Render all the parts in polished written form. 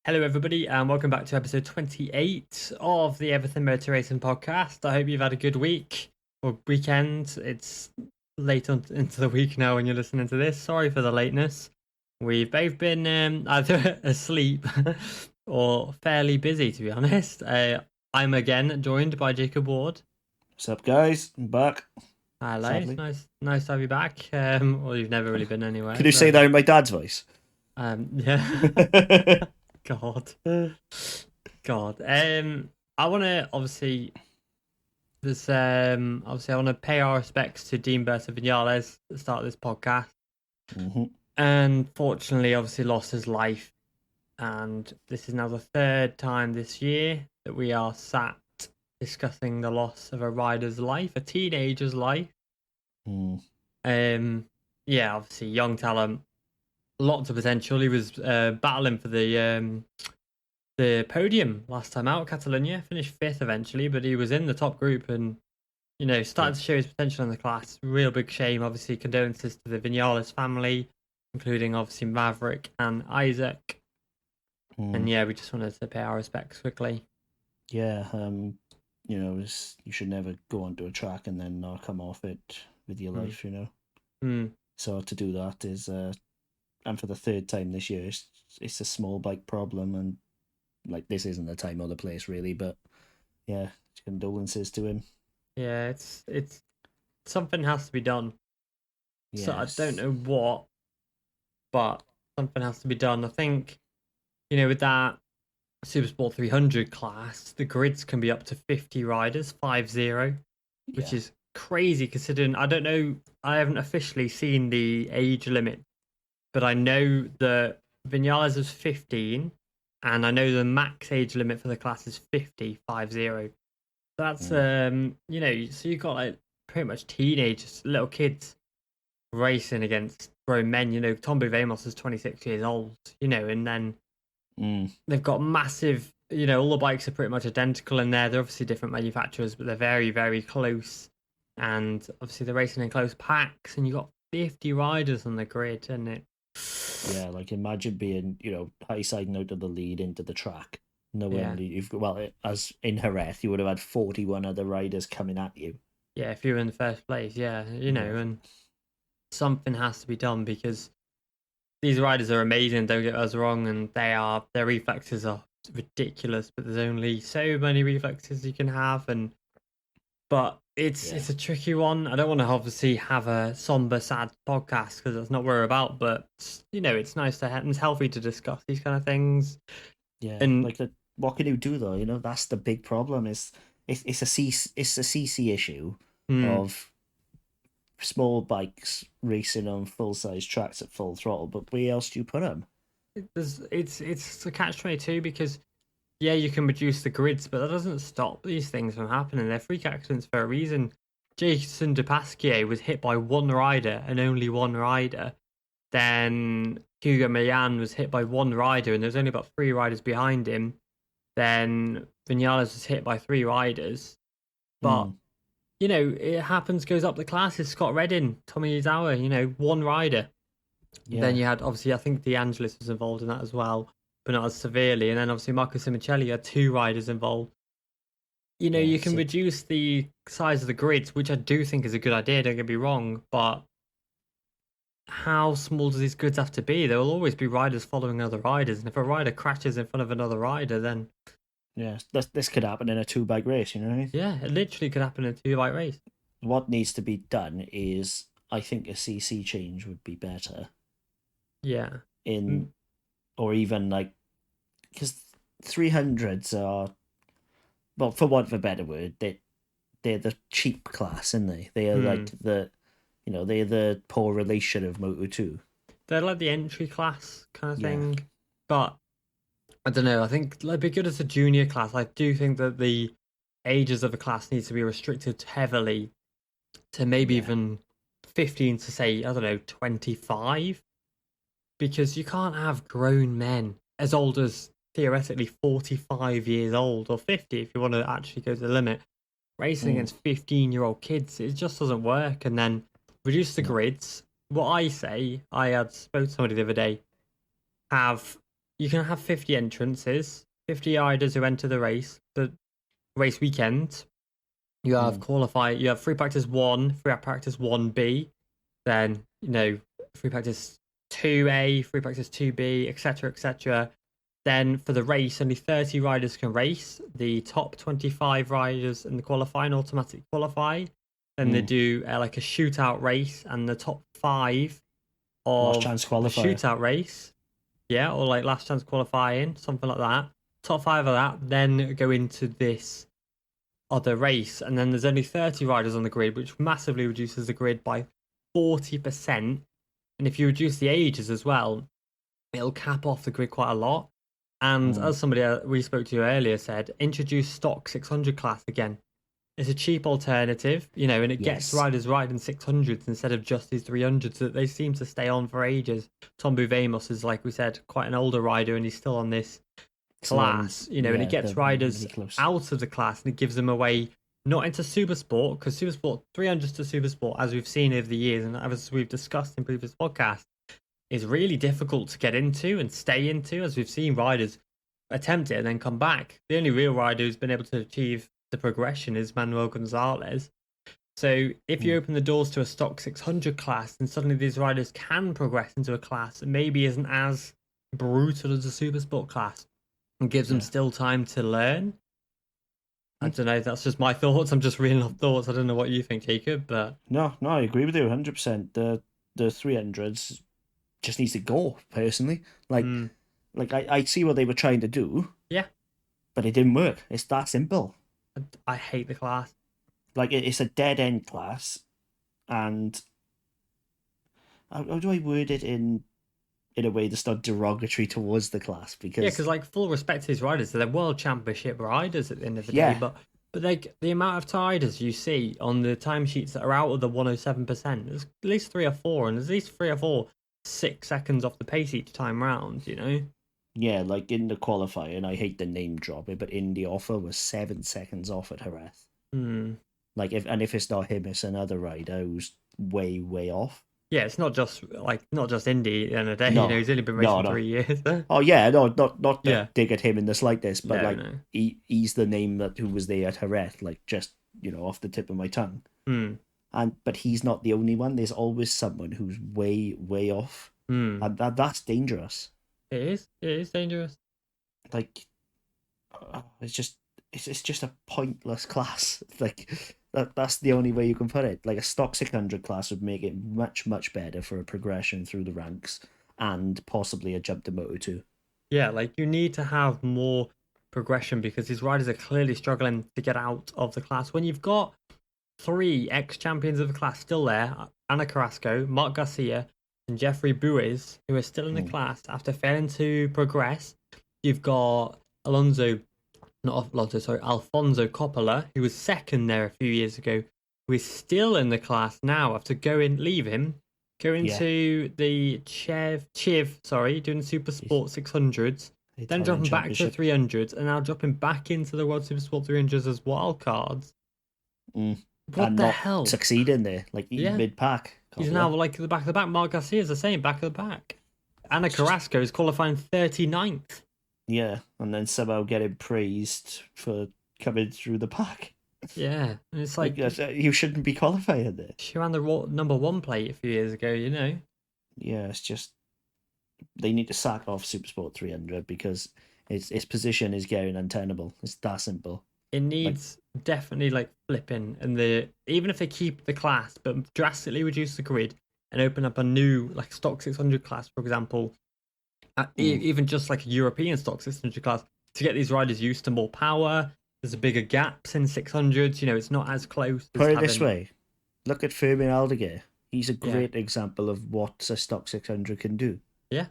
Hello, everybody, and welcome back to episode 28 of the Everything Motor Racing podcast. I hope you've had a good week or weekend. It's late into the week now when you're listening to this. Sorry for the lateness. We've both been either asleep or fairly busy, to be honest. I'm again joined by Jacob Ward. What's up, guys? I'm back. Hello, Sadly. it's nice to have you back. Well, you've never really been anywhere. Can you say that in my dad's voice? Yeah. God. I want to obviously I want to pay our respects to Dean Berta Vinales at the start of this podcast. Mm-hmm. And fortunately, obviously lost his life. And this is now the third time this year that we are sat discussing the loss of a rider's life, a teenager's life. Yeah, obviously young talent. Lots of potential. He was battling for the podium last time out. Catalonia finished fifth eventually, but he was in the top group and started to show his potential in the class. Real big shame. Obviously, condolences to the Vinales family, including obviously Maverick and Isaac. And yeah, we just wanted to pay our respects quickly. Yeah, you should never go onto a track and then not come off it with your life. So to do that is and for the third time this year, it's a small bike problem, and like this isn't the time or the place really, but yeah, condolences to him. Yeah, it's something has to be done. Yes. So I don't know what, but something has to be done. I think, with that Supersport 300 class, the grids can be up to 50 riders, 50, which is crazy considering, I don't know, I haven't officially seen the age limit, but I know that Vinales is 15, and I know the max age limit for the class is 50. That's, so you've got like pretty much teenagers, little kids racing against grown men. Tom Vamos is 26 years old, and then they've got massive, all the bikes are pretty much identical in there. They're obviously different manufacturers, but they're very, very close. And obviously they're racing in close packs, and you've got 50 riders on the grid, and it. Yeah, like imagine being, high siding out of the lead into the track. As in Jerez, you would have had 41 other riders coming at you. Yeah, if you were in the first place, and something has to be done because these riders are amazing, don't get us wrong, and their reflexes are ridiculous, but there's only so many reflexes you can have, but it's a tricky one. I don't want to obviously have a somber, sad podcast because that's not what we're about, but it's nice to have, it's healthy to discuss these kind of things. Yeah, and what can you do though? That's the big problem. It's a CC issue of small bikes racing on full size tracks at full throttle. But where else do you put them? It's a catch-22 because you can reduce the grids, but that doesn't stop these things from happening. They're freak accidents for a reason. Jason Dupasquier was hit by one rider and only one rider. Then Hugo Millan was hit by one rider and there's only about 3 riders behind him. Then Vinales was hit by 3 riders. But, it happens, goes up the classes. Scott Redding, Tommy Izawa, one rider. Yeah. Then you had, obviously, I think DeAngelis was involved in that as well, but not as severely. And then obviously Marco Simoncelli had 2 riders involved. You can reduce the size of the grids, which I do think is a good idea, don't get me wrong, but how small do these grids have to be? There will always be riders following other riders, and if a rider crashes in front of another rider, then... Yeah, this could happen in a 2-bike race, Yeah, it literally could happen in a 2-bike race. What needs to be done is, I think a CC change would be better. Yeah. Or even like, because 300s are, well, for want of a better word, they're the cheap class, aren't they? They are like the, they're the poor relation of Moto2. They're like the entry class kind of thing. But I don't know. I think it'd be good as a junior class. I do think that the ages of the class needs to be restricted heavily to maybe even 15 to say, I don't know, 25. Because you can't have grown men as old as theoretically 45 years old or 50 if you want to actually go to the limit. Racing against 15-year-old kids, it just doesn't work. And then reduce the grids. What I say, I had spoke to somebody the other day, have you can have 50 entrances, 50 riders who enter the race weekend. You have you have free practice 1, free practice 1B, then, free practice 2A, free practice 2B, etc., etc. Then for the race, only 30 riders can race. The top 25 riders in the qualifying automatically qualify. Then they do like a shootout race, and the top 5 of last chance the qualifier. shootout race, or like last chance qualifying, something like that. Top 5 of that then go into this other race, and then there's only 30 riders on the grid, which massively reduces the grid by 40%. And if you reduce the ages as well, it'll cap off the grid quite a lot. And as somebody we spoke to earlier said, introduce stock 600 class again. It's a cheap alternative, and it gets riders riding 600s instead of just these 300s that they seem to stay on for ages. Tom Buvemos is, like we said, quite an older rider, and he's still on this class, and it gets riders out of the class, and it gives them away not into Supersport, because Supersport 300s to Supersport, as we've seen over the years and as we've discussed in previous podcasts, is really difficult to get into and stay into, as we've seen riders attempt it and then come back. The only real rider who's been able to achieve the progression is Manuel Gonzalez. So if you open the doors to a stock 600 class, then suddenly these riders can progress into a class that maybe isn't as brutal as a Supersport class, and gives them still time to learn. I don't know, that's just my thoughts. I'm just reeling off thoughts. I don't know what you think, Jacob, but... No, I agree with you 100%. The 300s just needs to go, personally. I see what they were trying to do. Yeah. But it didn't work. It's that simple. I hate the class. It's a dead-end class, and... How do I word it in a way that's not derogatory towards the class? Because full respect to these riders, they're world championship riders at the end of the day, but the amount of riders you see on the timesheets that are out of the 107%, there's at least 3 or 4, and there's at least 3 or 4 6 seconds off the pace each time round, Yeah, like in the qualifier, and I hate the name dropping, but in the offer was 7 seconds off at Jerez. If it's not him, it's another rider who's way, way off. Yeah, it's not just Indy at the end of the day. He's only been racing 3 years. Oh yeah, not dig at him in the slightest, but he's the name who was there at Jerez, just off the tip of my tongue. But he's not the only one. There's always someone who's way, way off, and that's dangerous. It is dangerous. It's just a pointless class. That's the only way you can put it. A stock 600 class would make it much, much better for a progression through the ranks and possibly a jump to Moto2. Yeah, you need to have more progression, because these riders are clearly struggling to get out of the class. When you've got 3 ex-champions of the class still there, Ana Carrasco, Marc Garcia, and Jeffrey Buiz, who are still in the class after failing to progress. You've got Alfonso Coppola, who was second there a few years ago, who is still in the class now after going to the Chiv, doing Super Sport 600s, then dropping back to 300s, and now dropping back into the World Super Sport 300s as wild cards. What the hell? Succeeding there, mid-pack. He's now the back of the back. Marc Garcia is the same, back of the back. Ana Carrasco is qualifying 39th. Yeah, and then somehow getting praised for coming through the pack. Yeah, and it's you shouldn't be qualifying there. She ran the number 1 plate a few years ago, Yeah, it's just they need to sack off Supersport 300 because its position is getting untenable. It's that simple. It needs definitely flipping, and even if they keep the class but drastically reduce the grid and open up a new stock 600 class, for example, even just a European stock 600 class, to get these riders used to more power. There's a bigger gaps in 600s. It's not as close. Put it this way: look at Fermin Aldeguer. He's a great example of what a stock 600 can do. Yeah.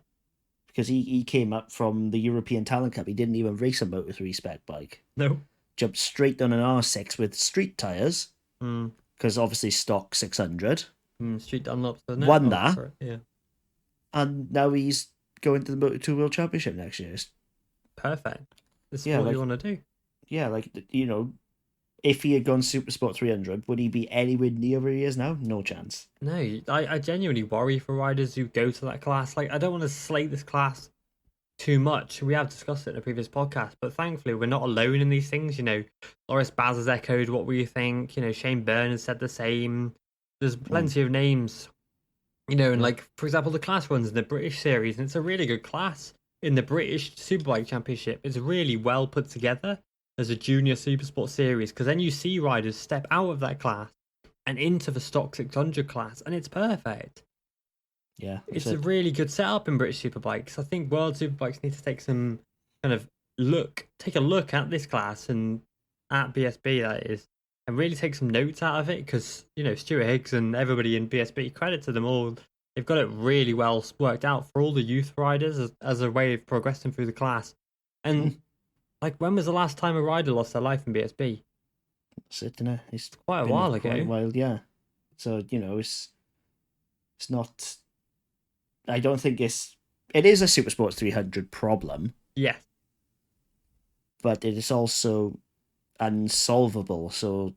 Because he came up from the European Talent Cup. He didn't even race a Moto3 spec bike. No. Jumped straight on an R6 with street tyres. Because obviously stock 600. Street Dunlops. Won that. Sorry. Yeah. And now he's going to the Moto2 World Championship next year. Perfect. This is what you want to do. Yeah, if he had gone Super Sport 300, would he be anywhere near where he is now? No chance. No, I genuinely worry for riders who go to that class. I don't want to slate this class too much. We have discussed it in a previous podcast, but thankfully we're not alone in these things. Loris Baz has echoed what we think. Shane Byrne has said the same. There's plenty of names. And like, for example, the class runs in the British series, and it's a really good class in the British Superbike Championship. It's really well put together as a junior Supersport series, because then you see riders step out of that class and into the stock 600 class, and it's perfect. Yeah, it's a really good setup in British Superbikes. I think World Superbikes need to take some kind of take a look at this class and at BSB, that is, and really take some notes out of it, because Stuart Higgs and everybody in BSB, credit to them all, they've got it really well worked out for all the youth riders as a way of progressing through the class. And like, when was the last time a rider lost their life in BSB? That's it, isn't it? It's quite a while ago. Quite a while, yeah. So it's not. I don't think it is a Supersports 300 problem. Yes. But it is also unsolvable. So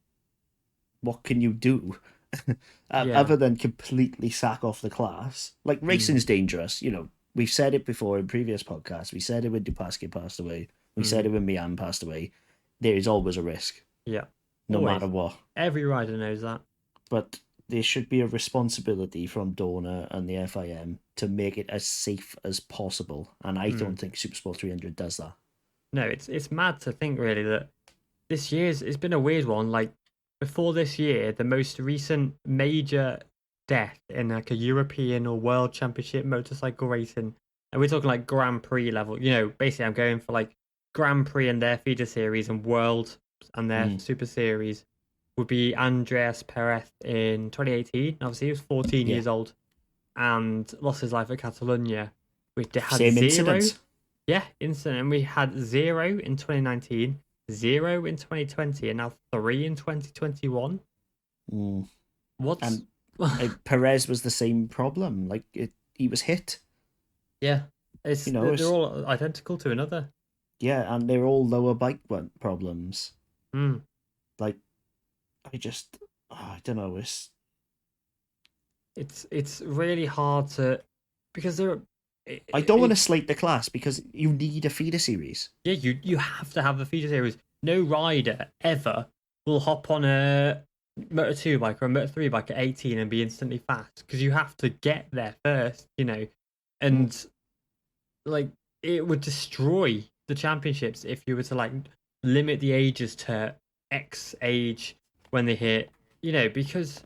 what can you do other than completely sack off the class? Like, racing's dangerous. We've said it before in previous podcasts. We said it when Dupasquier passed away. We said it when Millan passed away. There is always a risk. Yeah. No matter what. Every rider knows that. But there should be a responsibility from Dorna and the FIM to make it as safe as possible. And I don't think Supersport 300 does that. No, it's mad to think, really, that this year's, it's been a weird one. Like, before this year, the most recent major death in like a European or World Championship motorcycle racing, and we're talking like Grand Prix level, basically I'm going for like Grand Prix and their feeder series and World and their Super Series, would be Andreas Perez in 2018. Obviously, he was 14 years old and lost his life at Catalonia. We had Same 0. incident. Yeah, incident. And we had 0 in 2019, 0 in 2020, and now 3 in 2021. And Perez was the same problem. Like, he was hit. Yeah, they're all identical to another. Yeah, and they're all lower bike problems. Like, I don't know. It's really hard to, because I don't want to slate the class, because you need a feeder series. Yeah, you have to have a feeder series. No rider ever will hop on a Moto 2 bike or a Moto 3 bike at 18 and be instantly fast, because you have to get there first, and like, it would destroy the championships if you were to like limit the ages to X age when they hit, because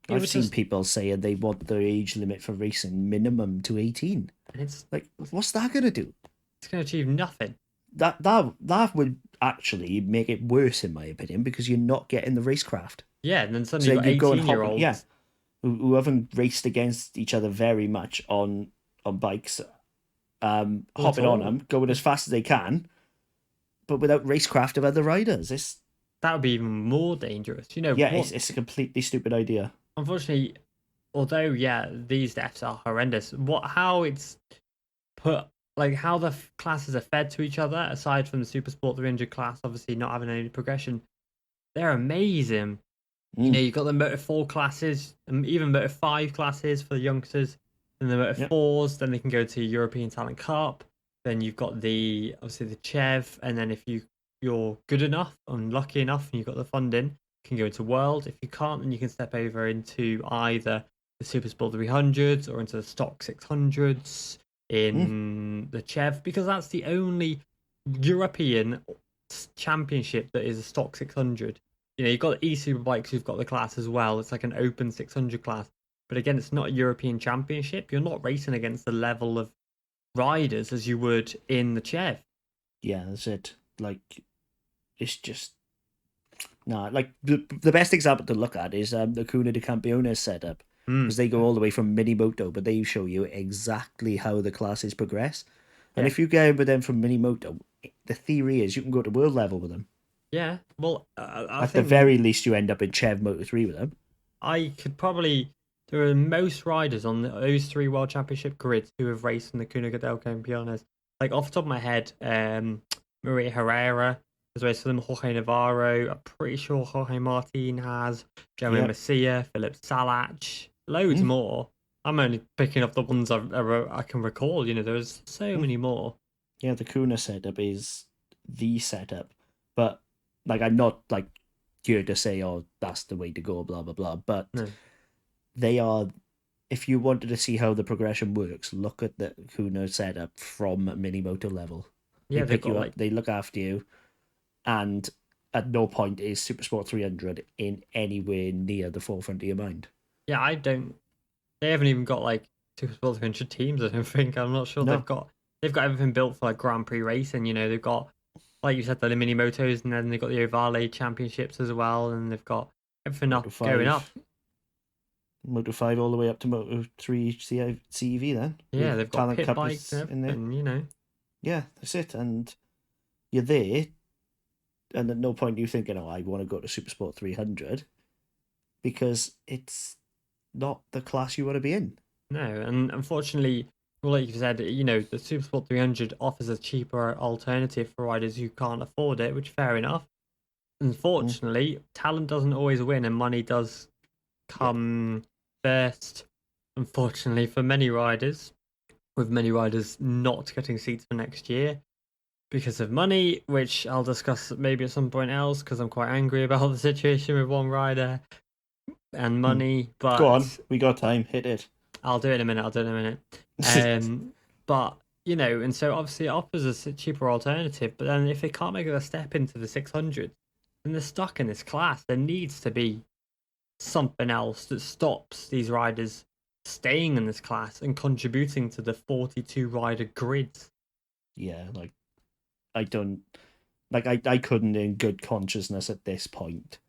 I've seen people saying they want their age limit for racing minimum to 18. And it's like, what's that going to do? It's going to achieve nothing. That would actually make it worse, in my opinion, because you're not getting the racecraft. Yeah, and then suddenly you've got 18-year-olds. Who haven't raced against each other very much on bikes, hopping on them, going as fast as they can, but without racecraft of other riders. That would be even more dangerous. It's a completely stupid idea. Unfortunately, although, these deaths are horrendous, how it's put, like, how the classes are fed to each other, aside from the Supersport 300 class, obviously not having any progression, they're amazing. You've got the Moto 4 classes, and even Moto 5 classes for the youngsters, and the Moto 4s, then they can go to European Talent Cup, then you've got obviously the Chev, and then if you're good enough and lucky enough and you've got the funding, you can go into World. If you can't, then you can step over into either the Supersport 300s or into the stock 600s in the Chev, because that's the only European championship that is a stock 600. You've got the e-Superbikes, you've got the class as well. It's like an open 600 class. But again, it's not a European championship. You're not racing against the level of riders as you would in the Chev. Yeah, that's it. Like, it's just... No, like, the best example to look at is the Cuna de Campeones setup. Because they go all the way from Minimoto, but they show you exactly how the classes progress. And if you get with them from Minimoto, the theory is you can go to world level with them. Yeah, well, at the very least, you end up in Chev Moto 3 with them. I could probably... There are most riders on those 3 World Championship grids who have raced in the Cuna de Campeones. Like, off the top of my head, Maria Herrera has raced for them, Jorge Navarro, I'm pretty sure Jorge Martin has, Jeremy Messia, Philip Salach, loads more. I'm only picking up the ones I can recall, there's so many more. Yeah, the Kuna setup is the setup, but like I'm not like here to say, oh, that's the way to go, blah blah blah. But they are. If you wanted to see how the progression works, look at the Kuna setup from Minimoto level. Yeah, they pick you up, they look after you, and at no point is Supersport 300 in anywhere near the forefront of your mind. Yeah, I don't. They haven't even got like Supersport 300 teams. I don't think. I'm not sure No. they've got everything built for like Grand Prix racing. You know, they've got, like you said, the mini motos, and then they've got the Ovale championships as well, and they've got everything going up. Moto 5 all the way up to Moto 3 CEV then. Yeah, they've got pit bikes and everything, you know. Yeah, that's it. And you're there, and at no point are you thinking, oh, I want to go to Supersport 300, because it's not the class you want to be in. No, and unfortunately, well, like you said, you know, the Supersport 300 offers a cheaper alternative for riders who can't afford it, which fair enough. Unfortunately, talent doesn't always win, and money does come first, unfortunately, for many riders, with many riders not getting seats for next year because of money, which I'll discuss maybe at some point else, because I'm quite angry about the situation with one rider and money. But go on, we got time, hit it. I'll do it in a minute. But you know, and so obviously it offers a cheaper alternative, but then if they can't make a step into the 600, then they're stuck in this class. There needs to be something else that stops these riders staying in this class and contributing to the 42 rider grids. Yeah, like I couldn't in good consciousness at this point,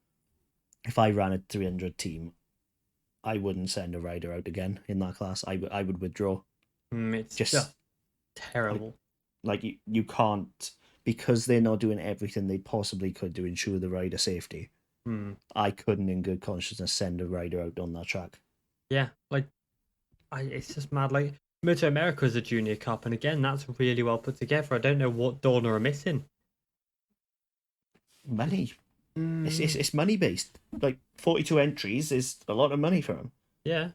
if I ran a 300 team, I wouldn't send a rider out again in that class. I would withdraw. It's just terrible. Like you can't, because they're not doing everything they possibly could to ensure the rider safety. I couldn't in good consciousness send a rider out on that track. Yeah, like it's just mad. Like Moto America is a junior cup, and again, that's really well put together. I don't know what Dorna are missing. Money. It's money based. Like 42 entries is a lot of money for them. Yeah.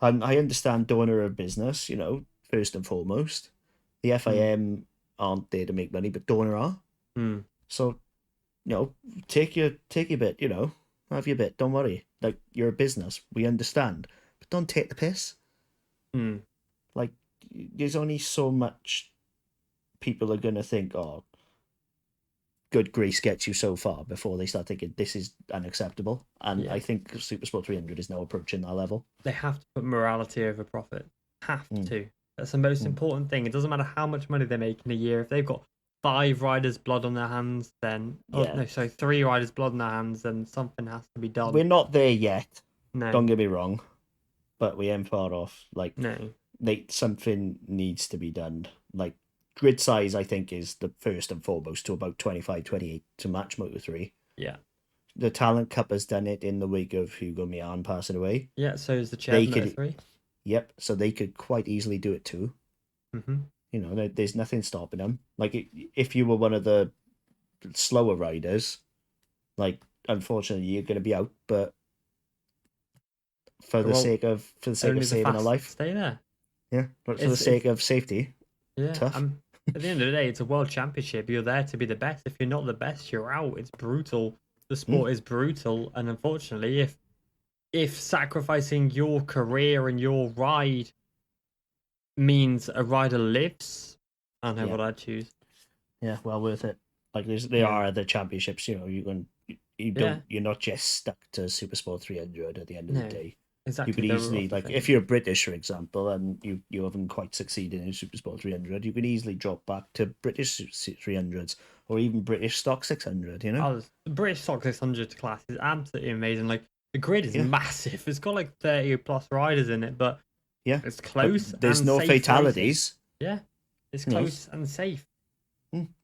And I understand Dorna are a business, you know, first and foremost. The FIM aren't there to make money, but Dorna are. So, you know, take your bit, you know, have your bit. Don't worry. Like, you're a business. We understand. But don't take the piss. Like, there's only so much people are going to think, oh, good grace gets you so far before they start thinking this is unacceptable. And I think Supersport 300 is now approaching that level. They have to put morality over profit. Have to. That's the most important thing. It doesn't matter how much money they make in a year. If they've got 5 riders' blood on their hands, then 3 riders' blood on their hands, then something has to be done. We're not there yet. No. Don't get me wrong. But we ain't far off. Like, no. Something needs to be done. Like, grid size, I think, is the first and foremost to about 25, 28 to match Moto 3. Yeah. The Talent Cup has done it in the wake of Hugo Millan passing away. Yeah, so is the chair of Moto 3. Yep, so they could quite easily do it too. You know, there's nothing stopping them. Like, if you were one of the slower riders, like, unfortunately, you're going to be out, but for the sake of saving a life, stay there. Yeah, but for the sake of safety. Yeah, tough. At the end of the day, it's a world championship. You're there to be the best. If you're not the best, you're out. It's brutal. The sport is brutal, and unfortunately, if sacrificing your career and your ride means a rider lives, I know what I'd choose. Yeah, well worth it. Like there are other championships. You know, you're not just stuck to Supersport 300 at the end of the day. Exactly. You could easily, like, if you're British, for example, and you haven't quite succeeded in Supersport 300, you could easily drop back to British 300s or even British Stock 600, you know? The British Stock 600 class is absolutely amazing. Like, the grid is massive. It's got like 30 plus riders in it, but it's close. But there's no fatalities. Yeah, it's close and safe.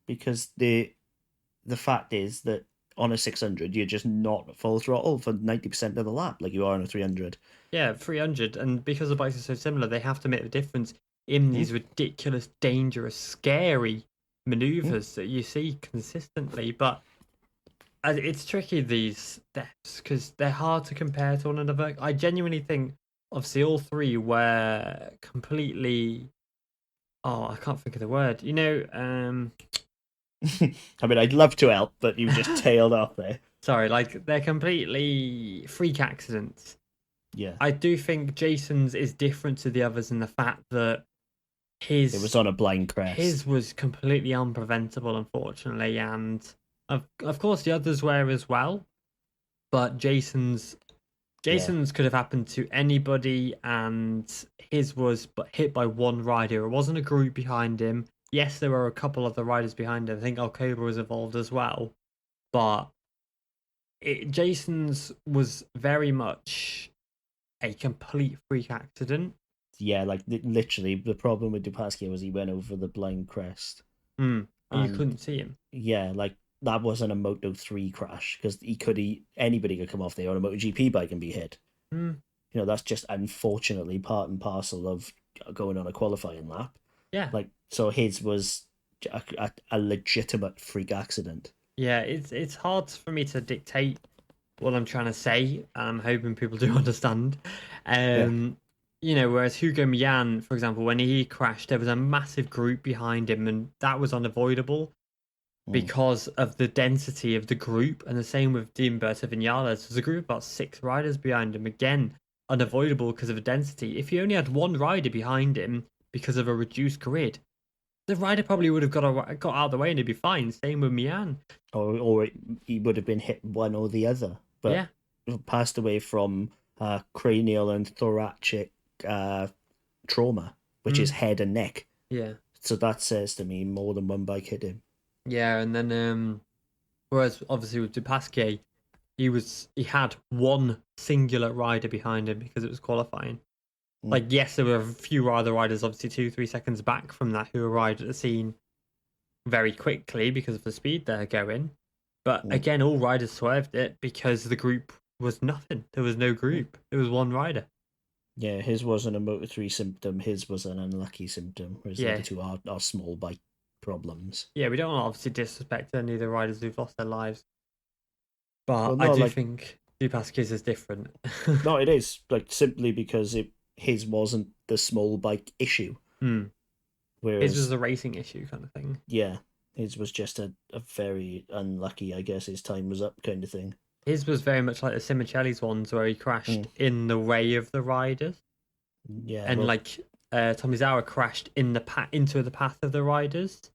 Because the fact is that on a 600, you're just not full throttle for 90% of the lap like you are on a 300. Yeah, 300. And because the bikes are so similar, they have to make the difference in these ridiculous, dangerous, scary maneuvers that you see consistently. But it's tricky, these steps, because they're hard to compare to one another. I genuinely think, obviously, all 3 were completely Oh, I can't think of the word. I mean, I'd love to help, but you just tailed off there. Sorry, like they're completely freak accidents. Yeah. I do think Jason's is different to the others in the fact that it was on a blind crest. His was completely unpreventable, unfortunately, and of course the others were as well. But Jason's could have happened to anybody, and his was hit by one rider. It wasn't a group behind him. Yes, there were a couple other riders behind him. I think Alcoba was involved as well, but Jason's was very much a complete freak accident. Yeah, like literally, the problem with Dupasquier was he went over the blind crest. And you couldn't see him. Yeah, like that wasn't a Moto3 crash because anybody could come off there on a MotoGP bike and be hit. You know, that's just unfortunately part and parcel of going on a qualifying lap. Yeah. Like, so his was a legitimate freak accident. Yeah, it's hard for me to dictate what I'm trying to say. I'm hoping people do understand. Whereas Hugo Millan, for example, when he crashed, there was a massive group behind him, and that was unavoidable because of the density of the group. And the same with Dean Berta Vinales. There's a group of about 6 riders behind him. Again, unavoidable because of the density. If you only had one rider behind him because of a reduced grid, the rider probably would have got out of the way and he'd be fine. Same with Millan. Or he would have been hit one or the other. But passed away from cranial and thoracic trauma, which is head and neck. Yeah. So that says to me more than one bike hit him. Yeah, and then whereas obviously with Dupasquier, he had one singular rider behind him because it was qualifying. Like, yes, there were a few other riders, obviously 2-3 seconds back from that, who arrived at the scene very quickly because of the speed they're going. But again, all riders swerved it because the group was nothing. There was no group. There was one rider. Yeah, his wasn't a Moto3 symptom. His was an unlucky symptom. Whereas the other two are small bike problems. Yeah, we don't want to obviously disrespect any of the riders who've lost their lives. But I do think Dupasquier's is different. No, it is. Like, simply because his wasn't the small bike issue. Whereas his was a racing issue kind of thing. Yeah, his was just a very unlucky, I guess his time was up kind of thing. His was very much like the Simoncelli's ones where he crashed in the way of the riders. Yeah. And Tomizawa crashed into the path of the riders.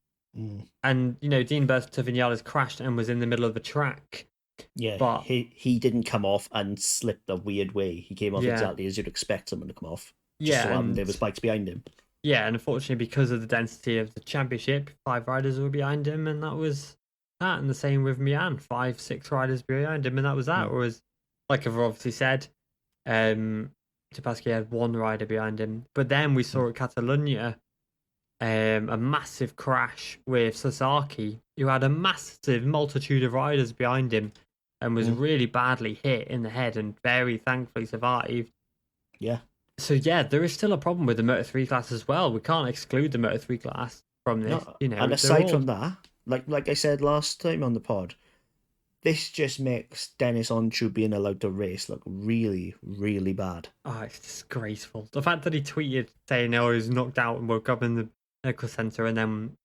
And, Dean Berta Vinales crashed and was in the middle of the track. Yeah, but he didn't come off and slipped a weird way. He came off exactly as you'd expect someone to come off. And there was bikes behind him. Yeah, and unfortunately, because of the density of the championship, 5 riders were behind him, and that was that. And the same with Millan, 5-6 riders behind him, and that was that. Whereas, like I've obviously said, Dupasquier had one rider behind him. But then we saw at Catalunya a massive crash with Sasaki, who had a massive multitude of riders behind him and was really badly hit in the head and very thankfully survived. Yeah. So, there is still a problem with the Moto3 class as well. We can't exclude the Moto3 class from this. No, and aside from that, like I said last time on the pod, this just makes Dennis Onchu being allowed to race look really, really bad. Oh, it's disgraceful. The fact that he tweeted saying he was knocked out and woke up in the medical centre and then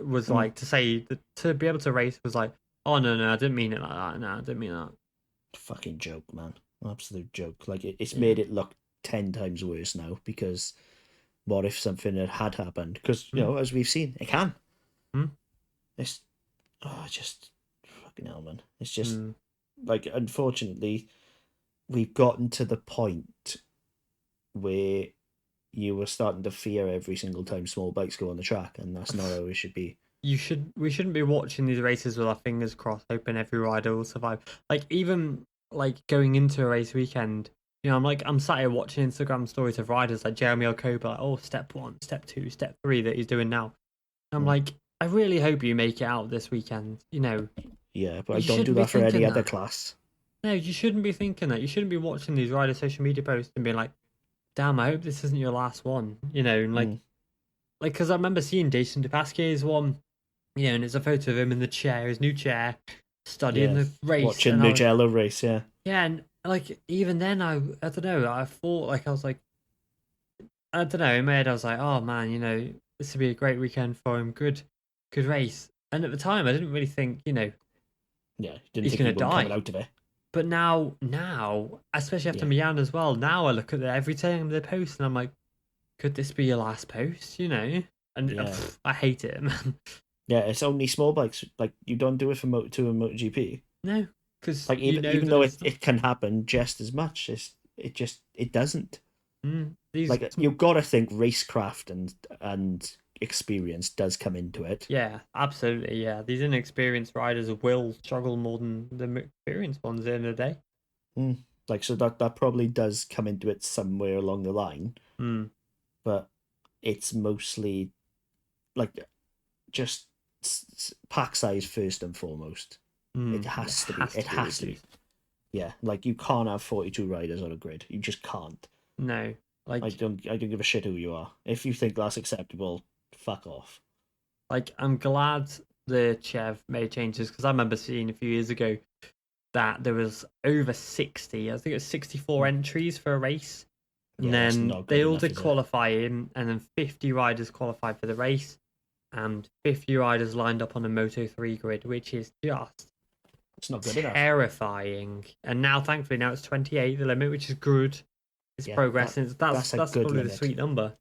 was like, to say that to be able to race was like, oh, no, I didn't mean it like that. No, I didn't mean that. Fucking joke, man. Absolute joke. Like, it's made it look 10 times worse now because what if something had happened? Because, as we've seen, it can. It's just fucking hell, man. It's just like, unfortunately, we've gotten to the point where you were starting to fear every single time small bikes go on the track, and that's not how it should be. We shouldn't be watching these races with our fingers crossed, hoping every rider will survive. Like, even like going into a race weekend, I'm sat here watching Instagram stories of riders like Jeremy Alcoba, like, oh, step 1, step 2, step 3 that he's doing now. I'm like, I really hope you make it out this weekend. Yeah, but I don't do that for any other class. No, you shouldn't be thinking that. You shouldn't be watching these riders' social media posts and being like, damn, I hope this isn't your last one. Because I remember seeing Jason Dupasquier's one, and it's a photo of him in the chair, his new chair, studying the race. Watching Mugello race, yeah. Yeah, and even then, I don't know, I thought, I was like, I don't know, in my head I was like, oh man, this would be a great weekend for him. Good race. And at the time, I didn't really think, didn't he's think going he to would die. coming out of it. But now, especially after Millan as well, now I look at every time they post and I'm like, could this be your last post? And I hate it, man. Yeah, it's only small bikes. Like, you don't do it for Moto2 and MotoGP. No, because like even though it can happen just as much, it doesn't. Like, you've got to think racecraft and experience does come into it. Yeah, absolutely. Yeah, these inexperienced riders will struggle more than the experienced ones at the end of the day. Like, so that probably does come into it somewhere along the line. But it's mostly like just pack size first and foremost. It has to be. It has to be. Yeah, like, you can't have 42 riders on a grid. You just can't. No, like, I don't give a shit who you are. If you think that's acceptable, fuck off. Like, I'm glad the Chev made changes, because I remember seeing a few years ago that there was over 60. I think it was 64 entries for a race. And then they all did qualifying, and then 50 riders qualified for the race, and 50 riders lined up on the Moto3 grid, which is just it's not good terrifying. Enough. And now, thankfully, it's 28, the limit, which is good. It's progressing. That's probably limit. The sweet number.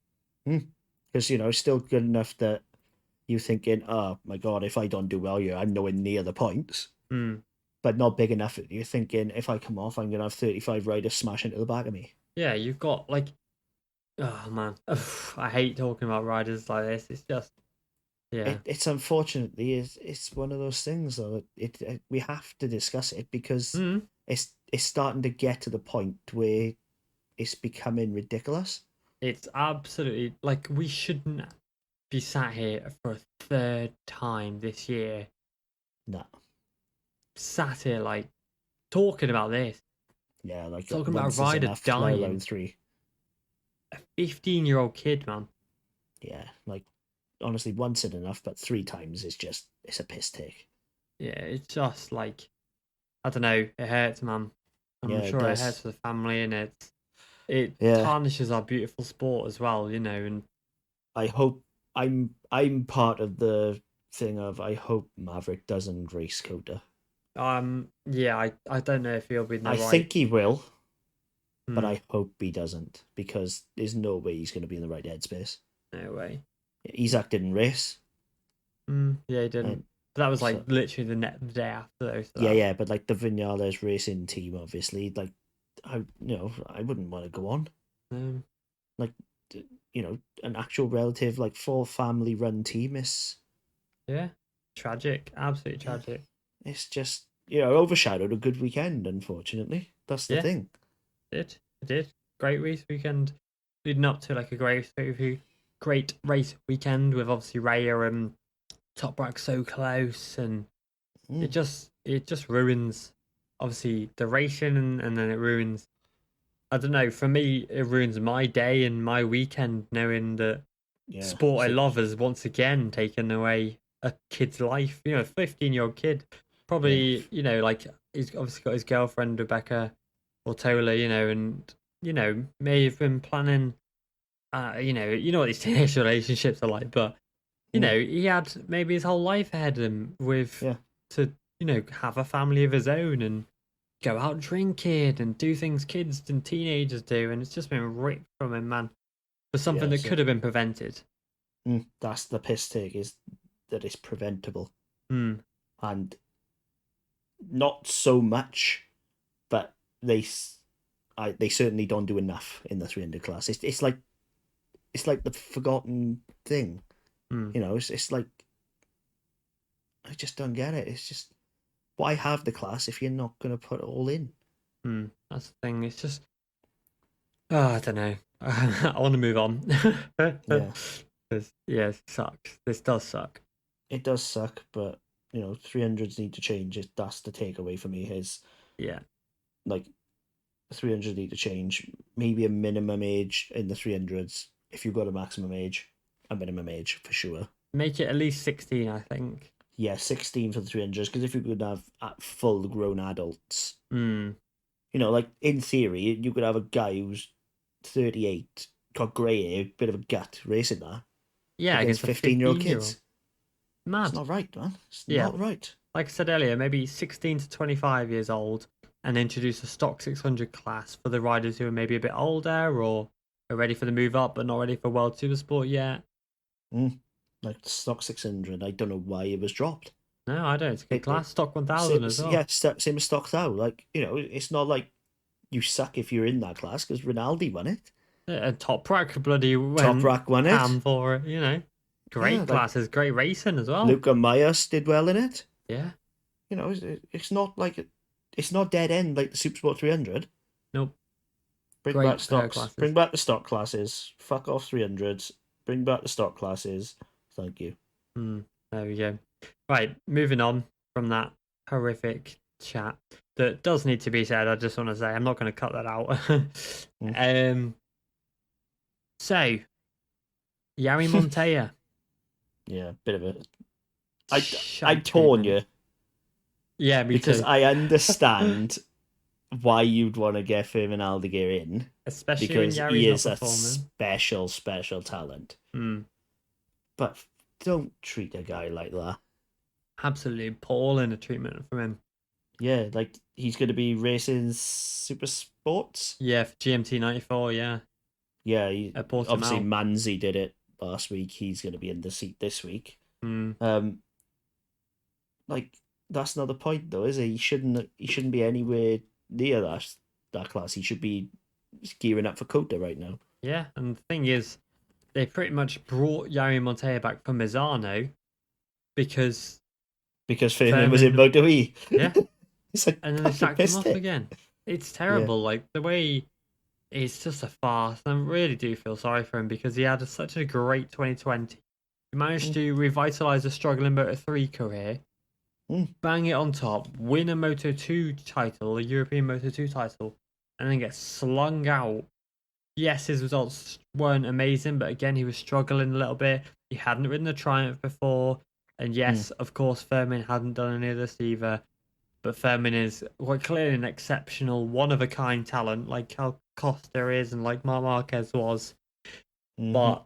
Because, it's still good enough that you're thinking, oh my God, if I don't do well here, I'm nowhere near the points. But not big enough that you're thinking, if I come off, I'm going to have 35 riders smash into the back of me. Yeah, you've got, like, oh man, I hate talking about riders like this. It's just, yeah. It's unfortunately, it's one of those things, though. We have to discuss it, because it's starting to get to the point where it's becoming ridiculous. It's absolutely, like, we shouldn't be sat here for a third time this year. No. Sat here, like, talking about this. Yeah, like, talking about a rider dying. A 15-year-old kid, man. Yeah, like, honestly, once is enough, but 3 times it's a piss take. Yeah, it's just like, I don't know, it hurts, man. I'm sure it hurts for the family, and it tarnishes our beautiful sport as well, and I hope I'm part of the thing of, I hope Maverick doesn't race COTA. Yeah, I don't know if he'll be in the I think he will, but I hope he doesn't, because there's no way he's going to be in the right headspace. No way. Isaac didn't race. Yeah, he didn't. But that was literally the day after, though. So yeah, but like the Vinales racing team, obviously, like, I wouldn't want to go on. Like, an actual relative, like, full family run team is. Yeah, tragic, absolutely tragic. It's just, overshadowed a good weekend, unfortunately. That's the thing. It did. Great race weekend, leading up to, like, a great race weekend with, obviously, Raya and Toprak so close, and it just ruins, obviously, the racing, and then it ruins, I don't know, for me, it ruins my day and my weekend, knowing that sport I love has once again taken away a kid's life. A 15-year-old kid, probably, like, he's obviously got his girlfriend, Rebecca Ortola, and, may have been planning, what these teenage relationships are like, but, he had maybe his whole life ahead of him to, have a family of his own and go out drinking and do things kids and teenagers do, and it's just been ripped from him, man, for something that could have been prevented. That's the piss take, is that it's preventable. And not so much, but they certainly don't do enough in the 300 class. It's like the forgotten thing. It's like, I just don't get it. It's just, why have the class if you're not going to put it all in? That's the thing. It's just, I don't know. I want to move on. It sucks. This does suck. It does suck, but 300s need to change. That's the takeaway for me. Like, 300s need to change. Maybe a minimum age in the 300s. If you've got a maximum age, a minimum age for sure. Make it at least 16, I think. Yeah, 16 for the 300s, because if you could have full grown adults, like, in theory, you could have a guy who's 38, got grey hair, bit of a gut, racing that. Yeah, against against a 15-year-old 15-year-old. kids. Mad. It's not right, man. It's Yeah. not right. Like I said earlier, maybe 16 to 25 years old, and introduce a stock 600 class for the riders who are maybe a bit older or are ready for the move up but not ready for World Supersport yet. Like stock 600, I don't know why it was dropped. No, I don't. It's a good class. Stock 1000 as well. Yeah, same as stock 1000. Like, it's not like you suck if you're in that class because Rinaldi won it. Yeah, Top Rack bloody Top Rack won ham it. for it, Great classes, great racing as well. Luca Myers did well in it. Yeah. It's not like it's not dead end like the Supersport 300. Nope. Bring back stocks. Bring back the stock classes. Fuck off 300s. Bring back the stock classes. Thank you. There we go. Right, moving on from that horrific chat that does need to be said. I just want to say I'm not going to cut that out. So, Yari Montoya. Yeah, bit of it. I torn you. Yeah, because I understand why you'd want to get Fermin Aldeguer in, especially because when he is a special talent. But don't treat a guy like that. Absolutely appalling a treatment from him. Yeah, like he's going to be racing Super Sports. Yeah, for GMT 94. Yeah. Yeah, obviously Manzi did it last week. He's going to be in the seat this week. Like that's not the point, though, is it? He shouldn't be anywhere near that class. He should be gearing up for COTA right now. Yeah, and the thing is, they pretty much brought Yari Montoya back from Misano because Fermin was in Moto E. Yeah. Like, and then they sacked him off again. It's terrible. Yeah. Like the way it's just a farce. I really do feel sorry for him because he had such a great 2020. He managed to revitalise a struggling Moto3 career, bang it on top, win a Moto2 title, a European Moto2 title, and then get slung out. Yes, his results weren't amazing, but again, he was struggling a little bit. He hadn't ridden the Triumph before. And yes, of course, Fermin hadn't done any of this either. But Fermin is quite clearly an exceptional, one-of-a-kind talent, like how Costa is and like Marc Marquez was. But,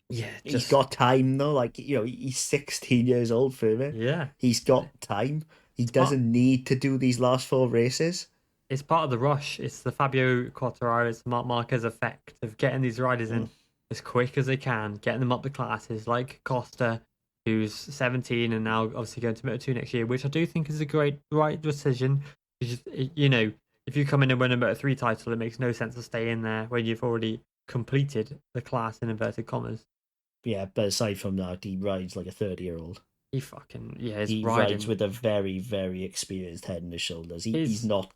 yeah. He's got time, though. Like, he's 16 years old, Fermin. Yeah. He's got time. He doesn't need to do these last 4 races. It's part of the rush. It's the Fabio Quartararo, it's the Marc Marquez effect of getting these riders in as quick as they can, getting them up the classes, like Costa, who's 17 and now obviously going to Moto2 next year, which I do think is a right decision. If you come in and win a Moto3 title, it makes no sense to stay in there when you've already completed the class in inverted commas. Yeah, but aside from that, he rides like a 30-year-old. He rides with a very, very experienced head on his shoulders. He's not,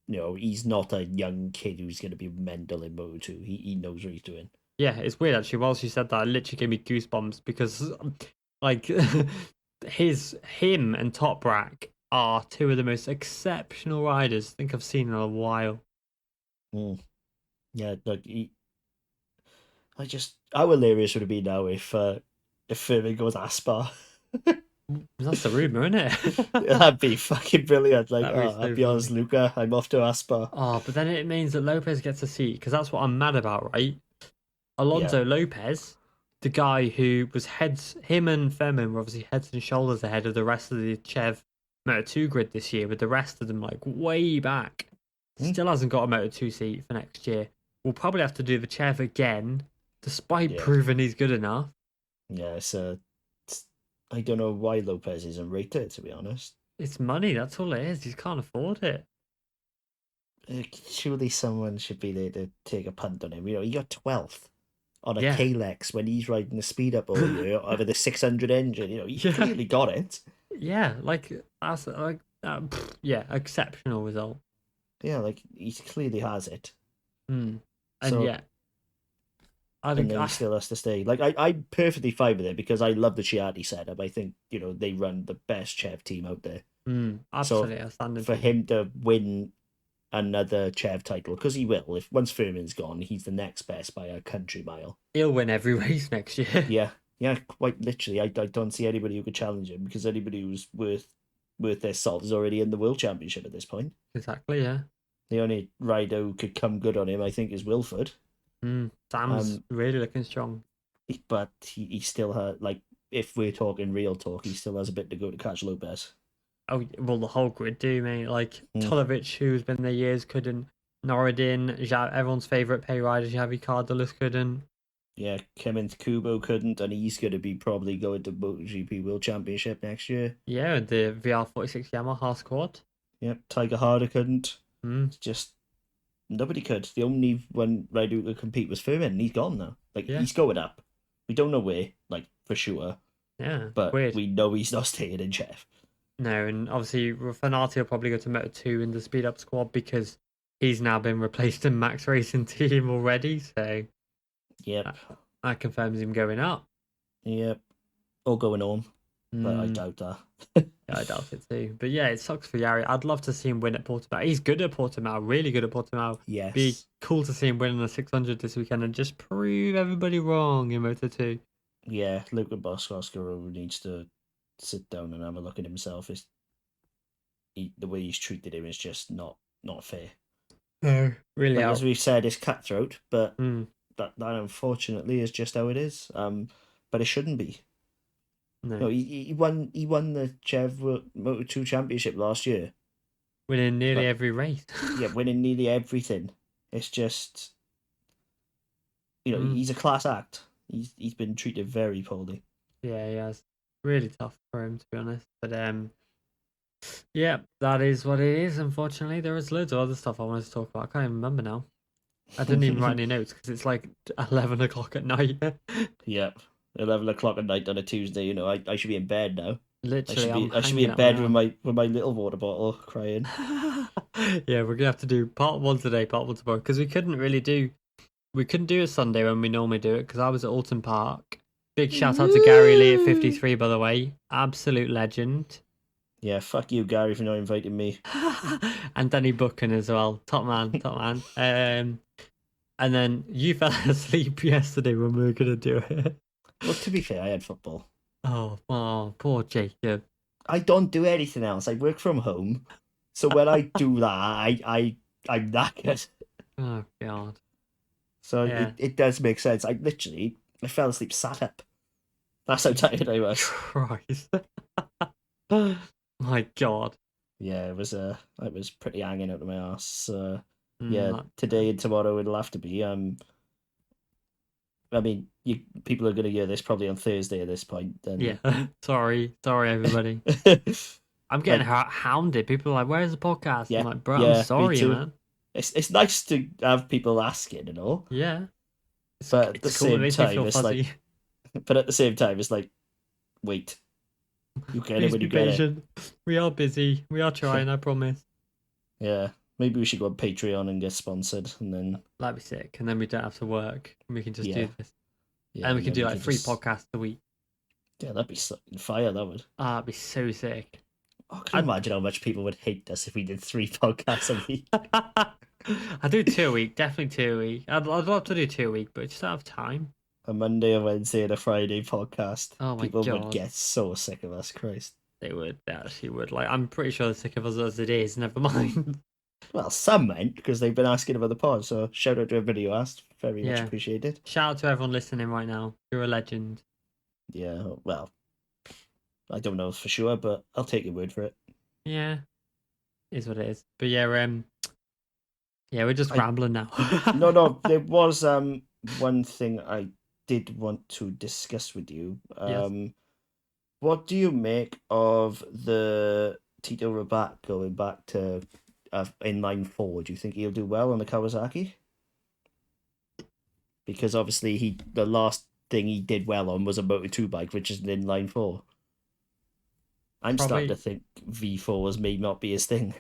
he's not a young kid who's going to be mental in Moto2. He knows what he's doing. Yeah, it's weird actually. Whilst you said that, it literally gave me goosebumps because, like, him and Top Rack are 2 of the most exceptional riders I think I've seen in a while. Yeah, look, how hilarious would it be now if Fermin goes Aspar? That's the rumour, isn't it? That'd be fucking brilliant. Like, I'll be honest, Luca, I'm off to Aspar. Oh, but then it means that Lopez gets a seat, because that's what I'm mad about, right? Alonso Lopez, the guy who was him and Fermin were obviously heads and shoulders ahead of the rest of the Chev Moto2 grid this year, with the rest of them like way back. Still hasn't got a Moto2 seat for next year. We'll probably have to do the Chev again, despite proving he's good enough. Yeah, so I don't know why Lopez isn't rated, to be honest. It's money, that's all it is. He can't afford it. Surely someone should be there to take a punt on him. He got 12th on a Kalex when he's riding the speed up all year over the 600 engine. He clearly got it. Yeah, that's exceptional result. Yeah, like he clearly has it. And then he still has to stay. Like I'm perfectly fine with it because I love the Chiati setup. I think they run the best Chev team out there. Absolutely, so for him to win another Chev title, because he will. If once Fermin's gone, he's the next best by a country mile. He'll win every race next year. Yeah, quite literally. I don't see anybody who could challenge him because anybody who's worth their salt is already in the World Championship at this point. Exactly. Yeah. The only rider who could come good on him, I think, is Wilford. Sam's really looking strong. but he still had, like, if we're talking real talk, he still has a bit to go to catch Lopez. Oh, well, the whole grid do, mate. Like, Tolovich, who's been there years, couldn't. Norodin, everyone's favourite pay rider, Xavi Cardelas, couldn't. Yeah, Kement Kubo couldn't, and he's going to be probably going to MotoGP World Championship next year. Yeah, the VR46 Yamaha squad. Yep, Tiger Harder couldn't. Mm. Just nobody could. The only one rider who could compete was Furman, and he's gone now. Like, he's going up. We don't know where, like, for sure. Yeah, but weird. We know he's not staying in Chef. No, and obviously Fanati will probably go to Moto2 in the speed up squad because he's now been replaced in Max Racing Team already. So yep, that confirms him going up. Yep, or going home, but I doubt that. Yeah, I doubt it too. But yeah, it sucks for Yari. I'd love to see him win at Portimao. He's good at Portimao, really good at Portimao. Yes, be cool to see him win the 600 this weekend and just prove everybody wrong in Moto2. Yeah, Luca Boscosco needs to sit down and have a look at himself. The way he's treated him is just not fair. No, really. Like, as we've said, it's cutthroat, but that unfortunately is just how it is. But it shouldn't be. No, he won the Chev Moto2 Championship last year, winning nearly every race. Yeah, winning nearly everything. It's just, he's a class act. He's been treated very poorly. Yeah, he has. Really tough for him, to be honest. But yeah, that is what it is. Unfortunately, there is loads of other stuff I wanted to talk about. I can't even remember now. I didn't even write any notes because it's like 11 o'clock at night. Yep, 11 o'clock at night on a Tuesday. I should be in bed now. Literally, I should be in bed with my little water bottle, crying. Yeah, we're gonna have to do part 1 today, part 1 tomorrow, because we couldn't do a Sunday when we normally do it because I was at Alton Park. Big shout out to Gary Lee at 53, by the way. Absolute legend. Yeah, fuck you, Gary, for not inviting me. And Danny Buchan as well. Top man. And then you fell asleep yesterday when we were going to do it. Well, to be fair, I had football. Oh, poor Jacob. I don't do anything else. I work from home. So when I do that, I'm knackered. Oh, God. So yeah. it does make sense. I fell asleep sat up. That's how tired I was. Christ. My God. Yeah, it was pretty hanging out of my ass. Yeah, today and tomorrow it'll have to be. I mean, people are going to hear this probably on Thursday at this point. Then. Yeah, sorry everybody. I'm getting hounded. People are like, "Where's the podcast?" Yeah, I'm like, "Bro, I'm sorry, man." It's nice to have people asking and all. Yeah, but at the same time, it's like. But at the same time, it's like, wait. You get it when you get it. We are busy. We are trying, I promise. Yeah. Maybe we should go on Patreon and get sponsored, and then... That'd be sick. And then we don't have to work. And we can just do this. Yeah, and we can do like 3 podcasts a week. Yeah, that'd be fire, that would. That'd be so sick. Oh, can you imagine how much people would hate us if we did 3 podcasts a week? I'd do 2 a week. Definitely 2 a week. I'd love to do 2 a week, but I just don't have time. A Monday, a Wednesday, and a Friday podcast. Oh my God. People would get so sick of us, Christ. They would. They actually would. Like, I'm pretty sure they're sick of us as it is. Never mind. Well, some might, because they've been asking about the pod, so shout out to everybody who asked. Very much appreciated. Shout out to everyone listening right now. You're a legend. Yeah, well, I don't know for sure, but I'll take your word for it. Yeah, is what it is. But yeah, we're just rambling now. No, there was one thing I did want to discuss with you. Yes. What do you make of the Tito Rabat going back to inline 4? Do you think he'll do well on the Kawasaki? Because obviously the last thing he did well on was a Moto2 bike, which is an inline 4. I'm starting to think V4s may not be his thing.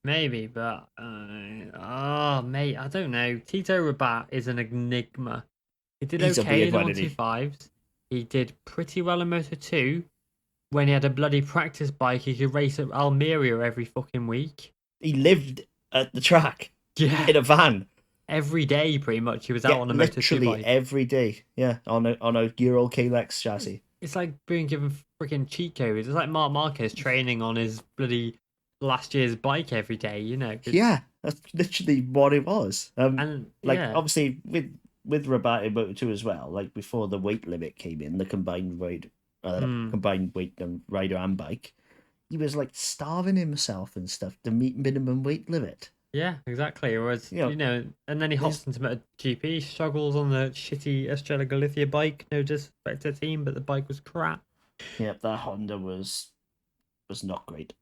Maybe, but mate, I don't know. Tito Rabat is an enigma. He did okay in 125s. He did pretty well in Moto2. When he had a bloody practice bike, he could race at Almeria every fucking week. He lived at the track. Yeah. In a van. Every day, pretty much. He was out on a Moto2 bike. Literally every day. Yeah, on a Euro Kalex chassis. It's like being given freaking cheat codes. It's like Marc Marquez training on his bloody last year's bike every day, you know. Yeah, that's literally what it was. Obviously with with Rabat in Moto2 as well, like before the weight limit came in, the combined weight and rider and bike, he was like starving himself and stuff to meet minimum weight limit. Yeah, exactly. Whereas, and then he hops into MotoGP, struggles on the shitty Estrella Galicia bike. No disrespect to the team, but the bike was crap. Yep, that Honda was not great.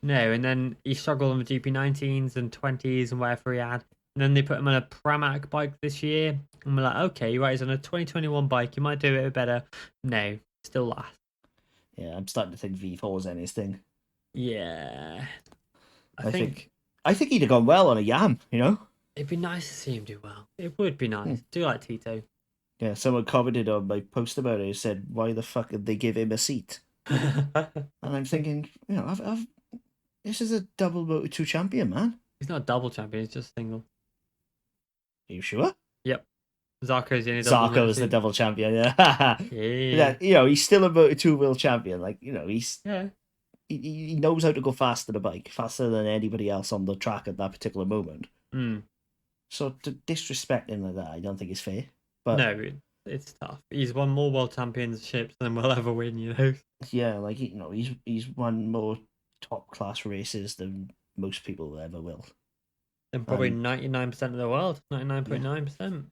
No, and then he struggled on the GP19s and 20s and whatever he had. And then they put him on a Pramac bike this year. And we're like, okay, right, he's on a 2021 bike. You might do it better. No, still last. Yeah, I'm starting to think V4 is anything. Yeah. I think he'd have gone well on a Yam, It'd be nice to see him do well. It would be nice. Do like Tito. Yeah, someone commented on my post about it and said, why the fuck did they give him a seat? And I'm thinking, this is a double Moto2 champion, man. He's not a double champion, he's just single. Are you sure? Yep. Zarco's the only double Zarco is the double champion, yeah. Yeah. He's still a Moto2 world champion. Like, he's... Yeah. He knows how to go fast on a bike, faster than anybody else on the track at that particular moment. So to disrespect him like that, I don't think it's fair. But no, it's tough. He's won more world championships than we'll ever win, Yeah, like he's won more top class races than most people ever will. And probably 99% of the world, 99.9%.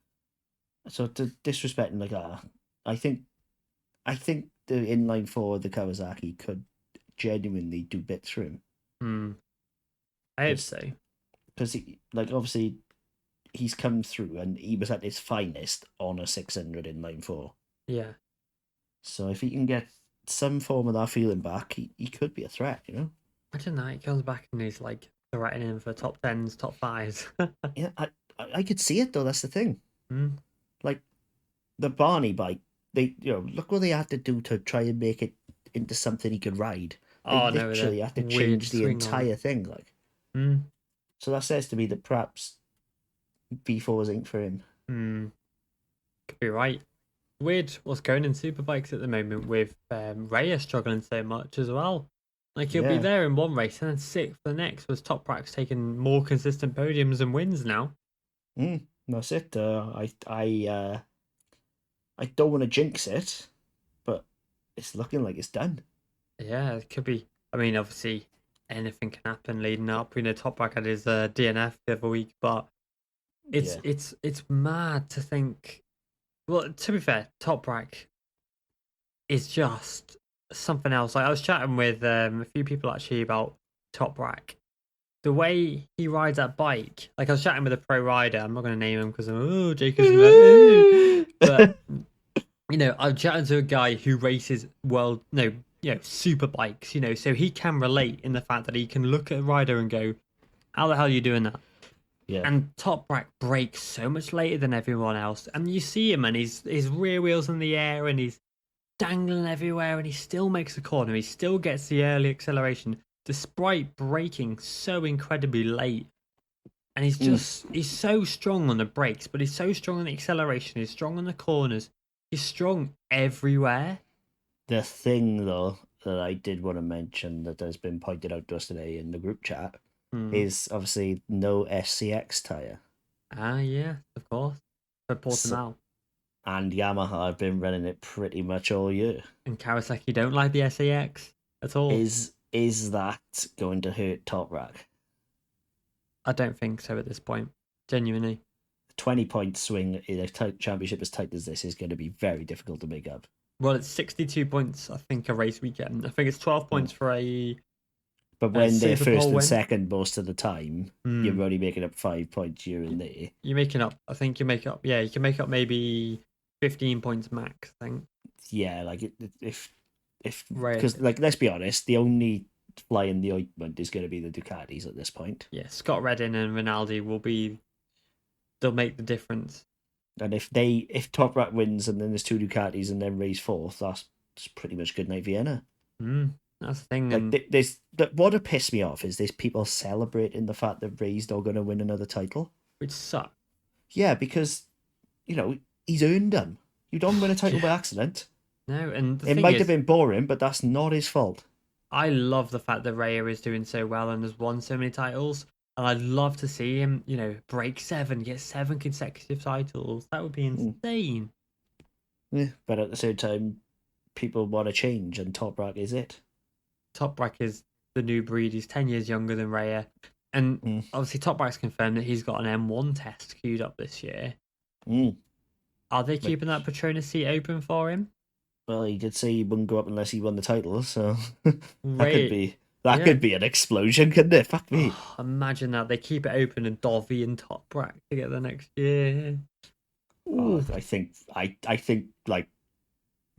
So to disrespect him like that, I think the inline four of the Kawasaki could genuinely do bits for him. I hope so. Because obviously he's come through and he was at his finest on a 600 inline four. Yeah. So if he can get some form of that feeling back, he could be a threat, Imagine that he comes back and he's like threatening for top 10s, top 5s. Yeah, I could see it though. That's the thing. Like the Barney bike, they look what they had to do to try and make it into something he could ride. They literally had to change the entire thing. Like, so that says to me that perhaps V4 ain't for him. Could be right. Weird what's going in Superbikes at the moment with Reyes struggling so much as well. Like he'll be there in one race and then sixth the next. Was Toprak's taking more consistent podiums and wins now. That's it. I don't want to jinx it, but it's looking like it's done. Yeah, it could be. I mean, obviously anything can happen leading up. Toprak had his DNF the other week, but it's mad to think. Well, to be fair, Toprak is just something else. Like I was chatting with a few people actually about Toprak. The way he rides that bike, like I was chatting with a pro rider. I'm not going to name him because Jacob's but I'm chatting to a guy who races super bikes. So he can relate in the fact that he can look at a rider and go, "How the hell are you doing that?" Yeah. And Toprak brakes so much later than everyone else, and you see him, and his rear wheels in the air, and he's dangling everywhere, and he still makes a corner. He still gets the early acceleration, despite braking so incredibly late. And he's so strong on the brakes, but he's so strong on the acceleration. He's strong on the corners. He's strong everywhere. The thing, though, that I did want to mention that has been pointed out to us today in the group chat is obviously no SCX tyre. Yeah, of course. For Portimao. And Yamaha have been running it pretty much all year. And Kawasaki don't like the SCX at all. Is that going to hurt Toprak? I don't think so at this point. Genuinely. 20-point swing in a championship as tight as this is going to be very difficult to make up. Well, it's 62 points, I think, a race weekend. I think it's 12 points for a... But when they're first and second most of the time, you're only making up 5 points here and there. You're making up, I think you can make up maybe 15 points max, I think. Yeah, like if because like let's be honest, the only fly in the ointment is going to be the Ducatis at this point. Yeah, Scott Redding and Rinaldi they'll make the difference. And if Toprak wins and then there's 2 Ducatis and then Ray's fourth, that's pretty much good night Vienna. That's the thing. Like what would piss me off is there's people celebrating the fact that Ray's not going to win another title, which sucks. Yeah, because he's earned them. You don't win a title by accident. No, and it might have been boring, but that's not his fault. I love the fact that Raya is doing so well and has won so many titles. And I'd love to see him, break 7, get 7 consecutive titles. That would be insane. Yeah, but at the same time, people want to change, and Toprak is it. Toprak is the new breed. He's 10 years younger than Raya. And obviously Toprak's confirmed that he's got an M1 test queued up this year. Are they keeping that Petronas seat open for him? Well, he did say he wouldn't go up unless he won the title, so that could be an explosion, couldn't it? Fuck me. Oh, imagine that. They keep it open and Dovi and Toprak together next year. I think like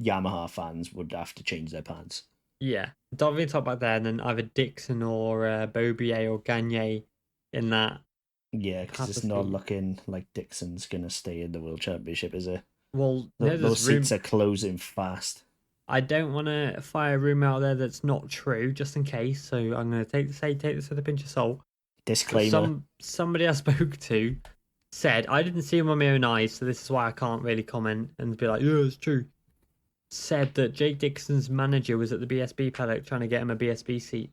Yamaha fans would have to change their pants. Yeah, Dovi and Toprak there, and then either Dixon or Bobier or Gagne in that. Yeah, because it's not looking like Dixon's gonna stay in the World Championship, is it? Well, those seats are closing fast. I don't want to fire a rumor out there that's not true, just in case. So I'm going to take this with a pinch of salt. Disclaimer. Somebody I spoke to said, I didn't see him with my own eyes, so this is why I can't really comment and be like, yeah, it's true. Said that Jake Dixon's manager was at the BSB paddock trying to get him a BSB seat.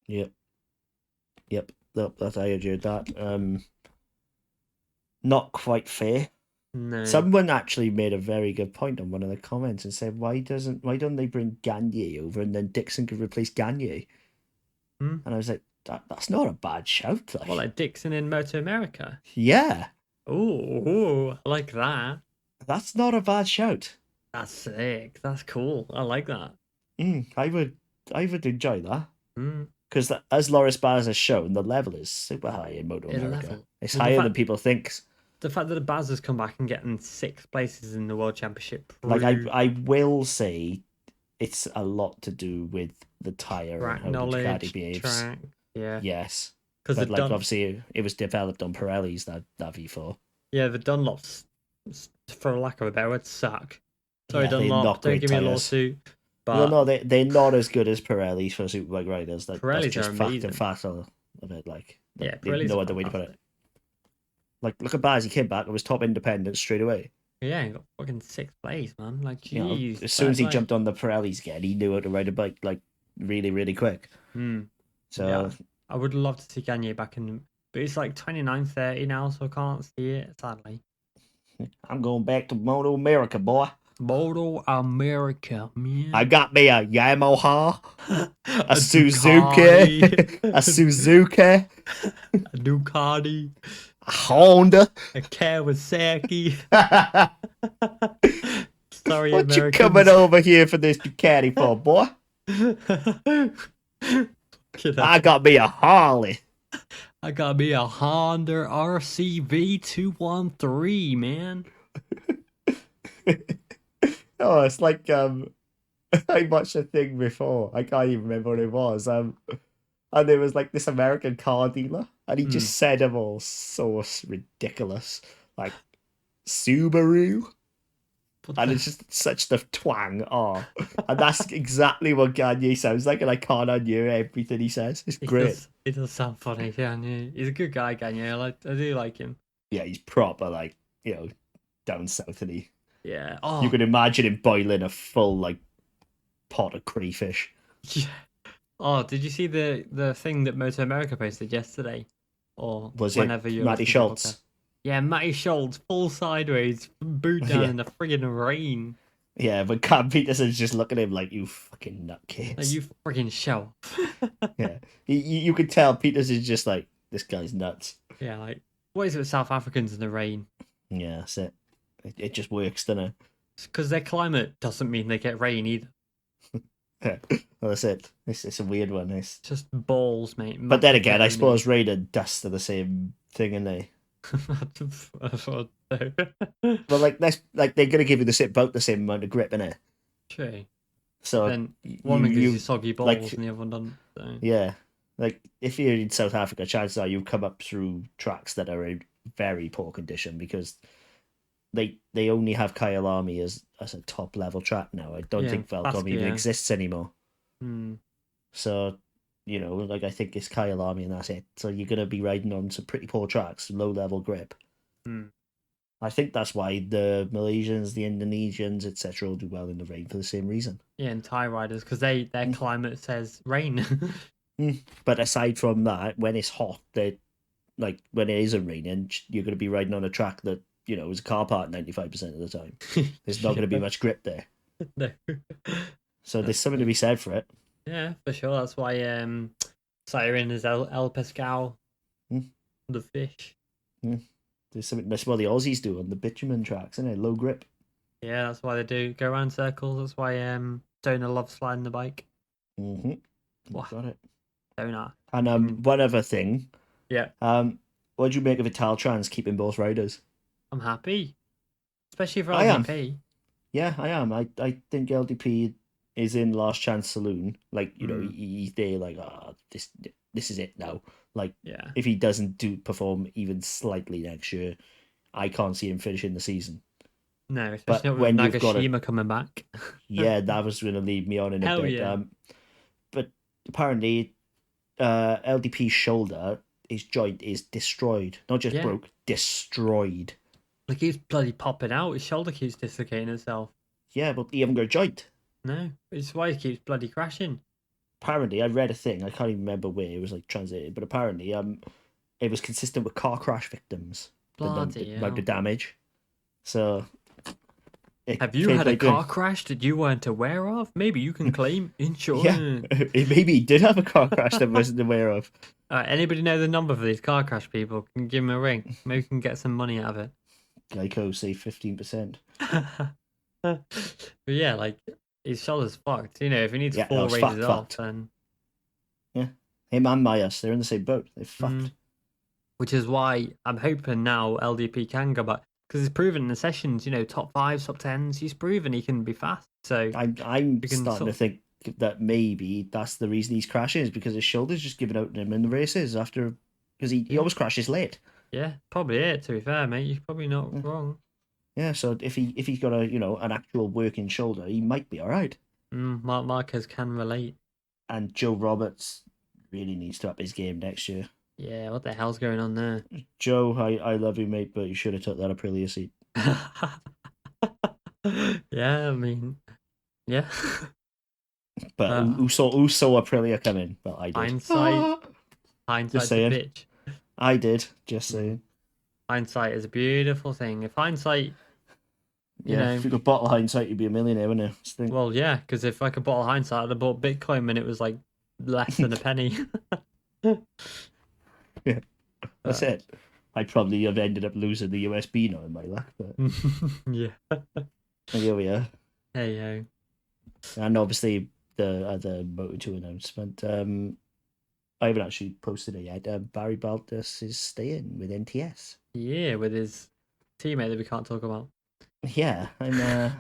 Yep. That I heard that. Not quite fair. No. Someone actually made a very good point on one of the comments and said, why don't they bring Gagne over and then Dixon could replace Gagne? And I was like, that's not a bad shout. Well, like Dixon in Moto America? Yeah. Ooh, I like that. That's not a bad shout. That's sick. That's cool. I like that. I would enjoy that. Because as Loris Baz has shown, the level is super high in Moto America. It's higher than people think. The fact that the Baz has come back and getting 6 places in the World Championship. Like I will say, it's a lot to do with the tyre and how the Ducati behaves. Track, yeah. Yes. Because obviously it was developed on Pirelli's that V4. Yeah, the Dunlops, for lack of a better word, suck. Sorry, Dunlop, don't give me a lawsuit. But no, they're not as good as Pirelli's for superbike riders. Pirelli's that's just are amazing. fact of it. Like, yeah, Pirelli's no other way to put it. Like, look at Baz, he came back and was top independent straight away. Yeah, he got fucking 6th place, man. Like, jeez. As soon as he jumped on the Pirellis again, he knew how to ride a bike, like, really, really quick. So yeah, I would love to see Gagne back in, but it's like 29, 30 now, so I can't see it, sadly. I'm going back to Moto America, boy. Moto America, man. I got me a Yamaha, a Suzuki, a Suzuki, a Ducati, a Honda, a Kawasaki. Sorry, what Americans. you coming over here for this Ducati for, boy? I got me a Harley. I got me a Honda RCV 213, man. Oh, it's like I watched a thing before. I can't even remember what it was. And there was like this American car dealer, and he just said them all so ridiculous, like Subaru, and it's just such the twang. Oh, and that's exactly what Gagne sounds like, and I can't unhear everything he says. It's great. It does sound funny, Gagne. He's a good guy, Gagne. I do like him. Yeah, he's proper, like, down south, and he. Yeah. Oh. You can imagine him boiling a full, like, pot of crayfish. Yeah. Oh, did you see the thing that Moto America posted yesterday? Or was whenever it Matty Schultz? Yeah, Matty Schultz, full sideways, boot down in the friggin' rain. Yeah, but Cam Peterson's just looking at him like, you fucking nutcase. Like, you friggin' show. Yeah. You could tell Peterson's just like, this guy's nuts. Yeah, like, what is it with South Africans in the rain? Yeah, that's it. It just works, doesn't it? Because their climate doesn't mean they get rain either. Yeah, well, that's it. It's a weird one. It's just balls, mate. But then again, I suppose rain and dust are the same thing, aren't they? Well, they're gonna give you about the same amount of grip, innit? True. So then one gives you soggy balls and the other one doesn't. So. Yeah, like if you're in South Africa, chances are you'll come up through tracks that are in very poor condition because they only have Kyalami as a top level track now. I don't think Velcom even exists anymore. So, I think it's Kyalami and that's it. So you're going to be riding on some pretty poor tracks, low level grip. I think that's why the Malaysians, the Indonesians, etc. will do well in the rain for the same reason. Yeah, and Thai riders, because their climate says rain. But aside from that, when it's hot, like when it isn't raining, you're going to be riding on a track that, you know, is a car park 95% of the time. There's not going to be much grip there. No. So there's something to be said for it. Yeah, for sure. That's why Siren is El Pescado, the fish. There's something. That's what the Aussies do on the bitumen tracks, isn't it? Low grip. Yeah, that's why they do go around circles. That's why Donor loves sliding the bike. Wow. Got it. Donor. And one other thing. Yeah. What do you make of Italtrans keeping both riders? I'm happy, especially for LDP. Yeah, I am. I think LDP is in last chance saloon. Like, you know, he's there like, this is it now. Like, if he doesn't perform even slightly next year, I can't see him finishing the season. No, especially not with Nagashima coming back. Yeah, that was going to lead me on in a bit. Yeah. But apparently, LDP's shoulder, his joint is destroyed. Not just broke, destroyed. Like, he's bloody popping out. His shoulder keeps dislocating itself. Yeah, but he hasn't got a joint. No, it's why he keeps bloody crashing. Apparently, I read a thing. I can't even remember where it was like translated, but apparently, it was consistent with car crash victims. Bloody amount of damage. So, have you had a car crash that you weren't aware of? Maybe you can claim insurance. Yeah, maybe he did have a car crash that I wasn't aware of. Anybody know the number for these car crash people? Can give him a ring. Maybe we can get some money out of it. Geico say 15%. But yeah, like, his shoulder's fucked. You know, if he needs 4 races off, then... Yeah. Him and Myers, they're in the same boat. They're fucked. Which is why I'm hoping now LDP can go back. Because he's proven in the sessions, you know, top 5s, top 10s, he's proven he can be fast. So I'm starting to think that maybe that's the reason he's crashing, is because his shoulder's just giving out to him in the races after... Because he always crashes late. Yeah, probably it, to be fair, mate. You're probably not wrong. Yeah, so if he's got an actual working shoulder, he might be all right. Marc Marquez can relate. And Joe Roberts really needs to up his game next year. Yeah, what the hell's going on there? Joe, I love you, mate, but you should have took that Aprilia seat. Yeah, I mean, yeah. But who saw Aprilia coming? Well, I did. Hindsight's a bitch. I did, just saying. Hindsight is a beautiful thing. If hindsight, you know... if you could bottle hindsight, you'd be a millionaire, wouldn't you? Well, yeah, because if I could bottle hindsight, I'd have bought Bitcoin when it was like less than a penny. Yeah, that's it. I probably have ended up losing the USB now in my luck, but... Yeah. Here we are. Hey, yo. And obviously, the other Moto2 announcement, I haven't actually posted it yet. Barry Baltus is staying with NTS. Yeah, with his teammate that we can't talk about. Yeah, and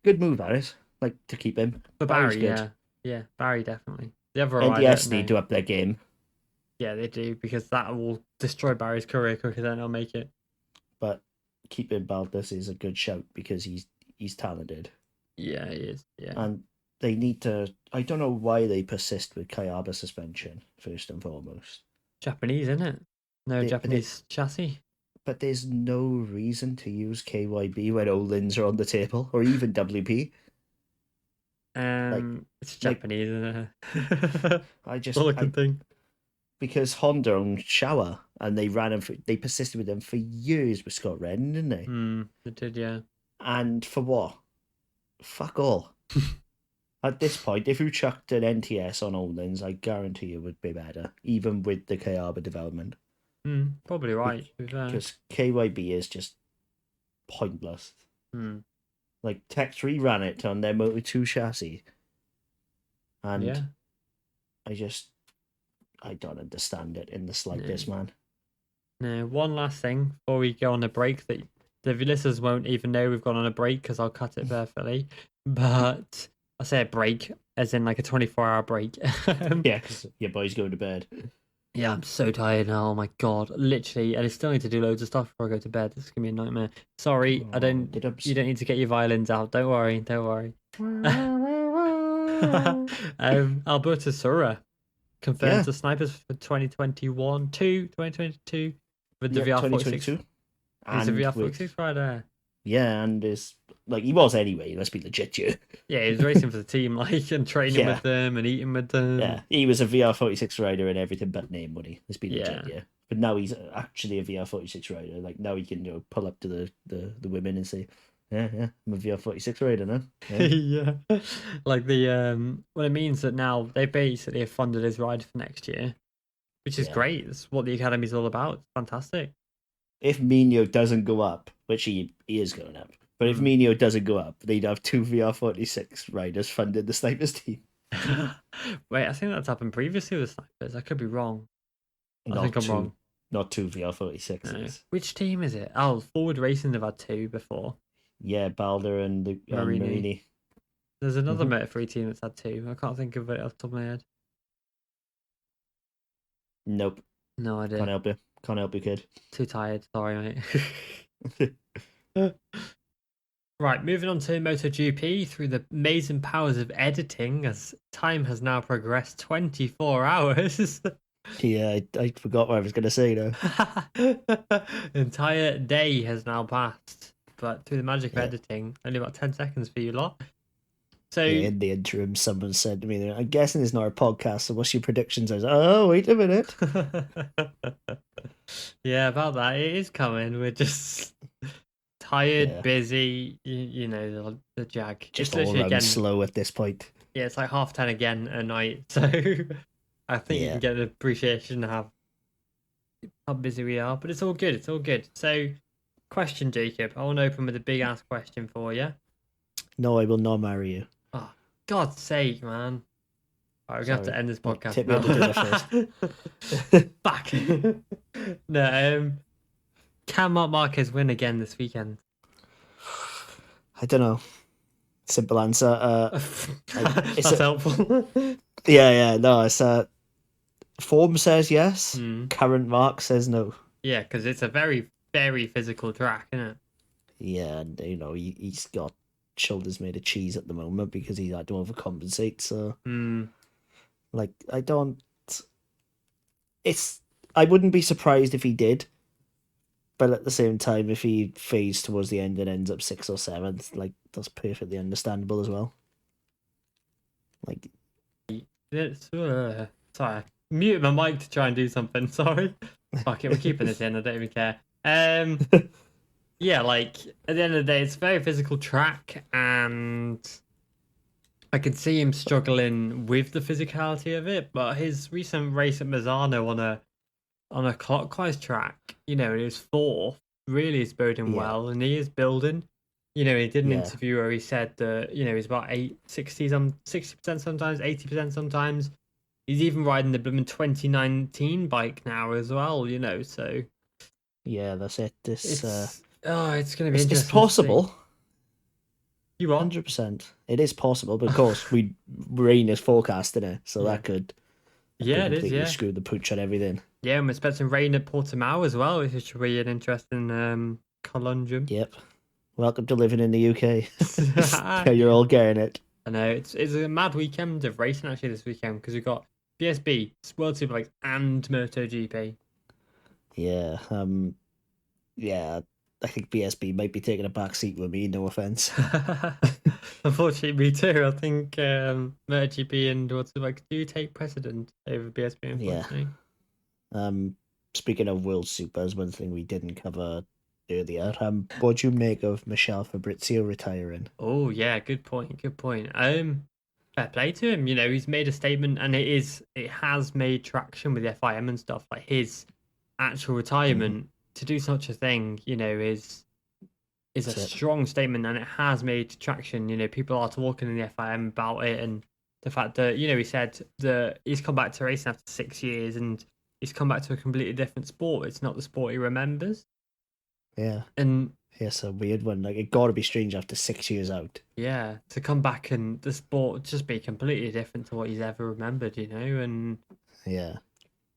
good move, that is. Like, to keep him. But Barry, good. Yeah, Barry definitely. The other NTS need to up their game. Yeah, they do, because that will destroy Barry's career quicker than he'll make it. But keeping Baltus is a good shout because he's talented. Yeah, he is. Yeah. And they need to... I don't know why they persist with Kayaba suspension, first and foremost. Japanese, isn't it? No Japanese chassis. But there's no reason to use KYB when Olin's are on the table, or even WP. It's Japanese, isn't it? I just... all I can think. Because Honda owned Showa, and they they persisted with them for years with Scott Redden, didn't they? They did, yeah. And for what? Fuck all. At this point, if you chucked an NTS on Olin's, I guarantee it would be better, even with the Kayaba development. Probably right. Because KYB is just pointless. Like, Tech 3 ran it on their Moto2 chassis. And I don't understand it in the slightest, man. No, one last thing before we go on a break that the listeners won't even know we've gone on a break because I'll cut it perfectly. But I say a break as in like a 24-hour break. Yeah, because your boy's going to bed. Yeah, I'm so tired now. Oh my God, literally, and I still need to do loads of stuff before I go to bed. It's gonna be a nightmare. Sorry, you don't need to get your violins out. Don't worry. Alberto Sura confirmed the snipers for 2022 with the VR46. He's a VR46 rider. Yeah, and it's like he was anyway. Let's be legit, you. Yeah, he was racing for the team, like, and training with them and eating with them. Yeah, he was a VR46 rider and everything but name money. Let's be legit, yeah. But now he's actually a VR46 rider. Like now he can pull up to the women and say, yeah, I'm a VR46 rider now. Yeah. Like well, it means that now they basically have funded his ride for next year, which is great. That's what the academy's all about. It's fantastic. If Mino doesn't go up, which he is going up, but if Mino doesn't go up, they'd have 2 VR46 riders funded the snipers team. Wait, I think that's happened previously with snipers. I could be wrong. I think I'm wrong. Not 2 VR46s. No. Which team is it? Oh, Forward Racing have had 2 before. Yeah, Balder and Marini. There's another Motor3 team that's had 2. I can't think of it off the top of my head. Nope. No idea. Can't help you, kid. Too tired. Sorry, mate. Right, moving on to MotoGP through the amazing powers of editing, as time has now progressed 24 hours. Yeah, I forgot what I was going to say now. Entire day has now passed, but through the magic of editing, only about 10 seconds for you lot. So in the interim, someone said to me, I'm guessing it's not a podcast, so what's your predictions? I was like, oh, wait a minute. Yeah, about that. It is coming. We're just tired, busy, you know, the jag. Just all around slow at this point. Yeah, it's like 10:30 again at night, so I think you can get an appreciation of how busy we are, but it's all good. It's all good. So, question, Jacob. I want to open with a big ass question for you. No, I will not marry you. Oh, God's sake, man. All right, we're going to have to end this podcast tip now. me on the first. Back. No, can Marc Marquez win again this weekend? I don't know. Simple answer. That's helpful. Yeah. No, it's form says yes. Current Mark says no. Yeah, because it's a very, very physical track, isn't it? Yeah, and he's got shoulders made of cheese at the moment because he had to overcompensate. So, I wouldn't be surprised if he did. But at the same time, if he fades towards the end and ends up 6th or 7th, like, that's perfectly understandable as well. Like, it's sorry, muted my mic to try and do something. Sorry, fuck it, we're keeping this in. I don't even care. Yeah, like at the end of the day, it's a very physical track, and I could see him struggling with the physicality of it. But his recent race at Misano on a clockwise track, you know, he was 4th, really is boding well, and he is building. You know, he did an interview where he said that, you know, he's about 60% sometimes, 80% sometimes. He's even riding the blooming 2019 bike now as well, you know, so. Yeah, that's it. It's going to be interesting. It's possible. You are? 100%. It is possible, but of course, rain is forecasting it, so that could. It is, screw the pooch on everything. Yeah, and we're expecting rain at Portimao as well, which should be an interesting conundrum. Yep. Welcome to living in the UK. You're all getting it. I know, it's a mad weekend of racing actually this weekend, because we've got BSB, World Superbikes, and MotoGP. Yeah, I think BSB might be taking a back seat with me, no offence. Unfortunately, me too. I think MotoGP and World Superbikes do take precedent over BSB, unfortunately. Yeah. Speaking of World Supers, one thing we didn't cover earlier, what do you make of Michele Fabrizio retiring? Oh yeah, good point. Fair play to him. You know, he's made a statement, and it has made traction with the FIM and stuff. Like his actual retirement to do such a thing, you know, is a strong statement, and it has made traction. You know, people are talking in the FIM about it, and the fact that, you know, he said that he's come back to racing after 6 years, and he's come back to a completely different sport. It's not the sport he remembers. Yeah. And it's a weird one. Like, it got to be strange after 6 years out. Yeah, to come back and the sport just be completely different to what he's ever remembered, you know. And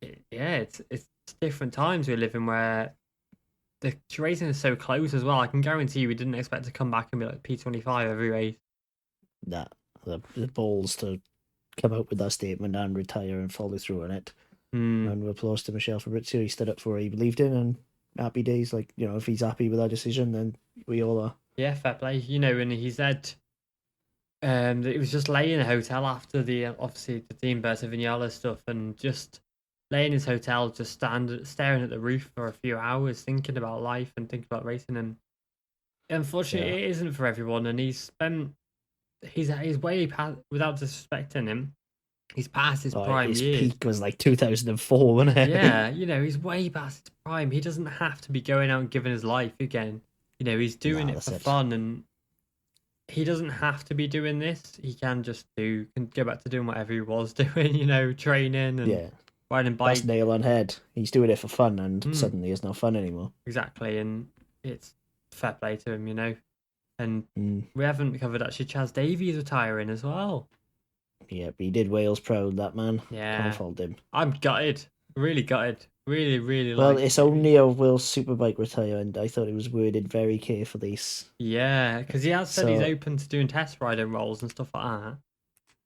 it's different times we live in where the racing is so close as well. I can guarantee you we didn't expect to come back and be like P25 every race. Nah, the balls to come out with that statement and retire and follow through on it. And we're applause to Michele Fabrizio. He stood up for what he believed in, and happy days. Like, you know, if he's happy with our decision, then we all are. Yeah, fair play. You know, and he said that he was just laying in a hotel after obviously the Dean Berta Vinales stuff, and just lay in his hotel, just staring at the roof for a few hours, thinking about life and thinking about racing. And unfortunately, it isn't for everyone. And he's way past, without disrespecting him, he's past his prime his years. peak was like 2004, wasn't it? Yeah, he's way past his prime. He doesn't have to be going out and giving his life again. He's doing it for fun, and he doesn't have to be doing this. He can go back to doing whatever he was doing, training and riding bikes. That's nail on head. He's doing it for fun, and suddenly it's not fun anymore. Exactly, and it's fair play to him, And we haven't covered actually Chaz Davies retiring as well. Yeah, but he did Wales proud, that man. Yeah. Can't fault him. I'm gutted. Really gutted. Really, really well, it's only a World Superbike retirement. I thought it was worded very carefully. Yeah, because he has said he's open to doing test riding roles and stuff like that.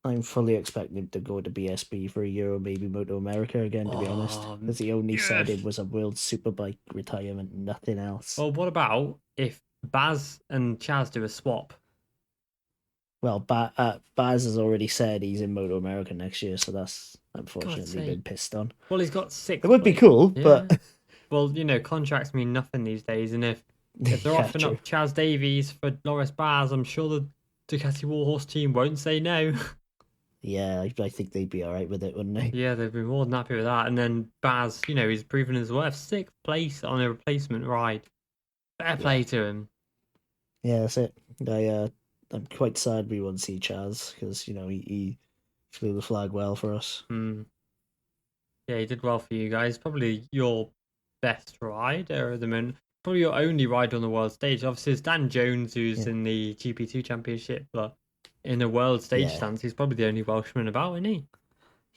I'm fully expecting him to go to BSB for a year or maybe Moto America again, to be honest. Because he only said it was a World Superbike retirement, nothing else. Well, what about if Baz and Chaz do a swap? Well, Baz has already said he's in Moto America next year, so that's unfortunately been pissed on. Well, he's got 6. It would be cool, but... Well, contracts mean nothing these days, and if they're offering up Chaz Davies for Loris Baz, I'm sure the Ducati Warhorse team won't say no. Yeah, I think they'd be all right with it, wouldn't they? Yeah, they'd be more than happy with that. And then Baz, he's proven his worth. 6th place on a replacement ride. Fair play to him. Yeah, that's it. I'm quite sad we won't see Chaz because he flew the flag well for us. Yeah, he did well for you guys. Probably your best rider at the moment. Probably your only rider on the world stage. Obviously, it's Dan Jones who's in the GP2 Championship, but in the world stage stance, he's probably the only Welshman about, isn't he?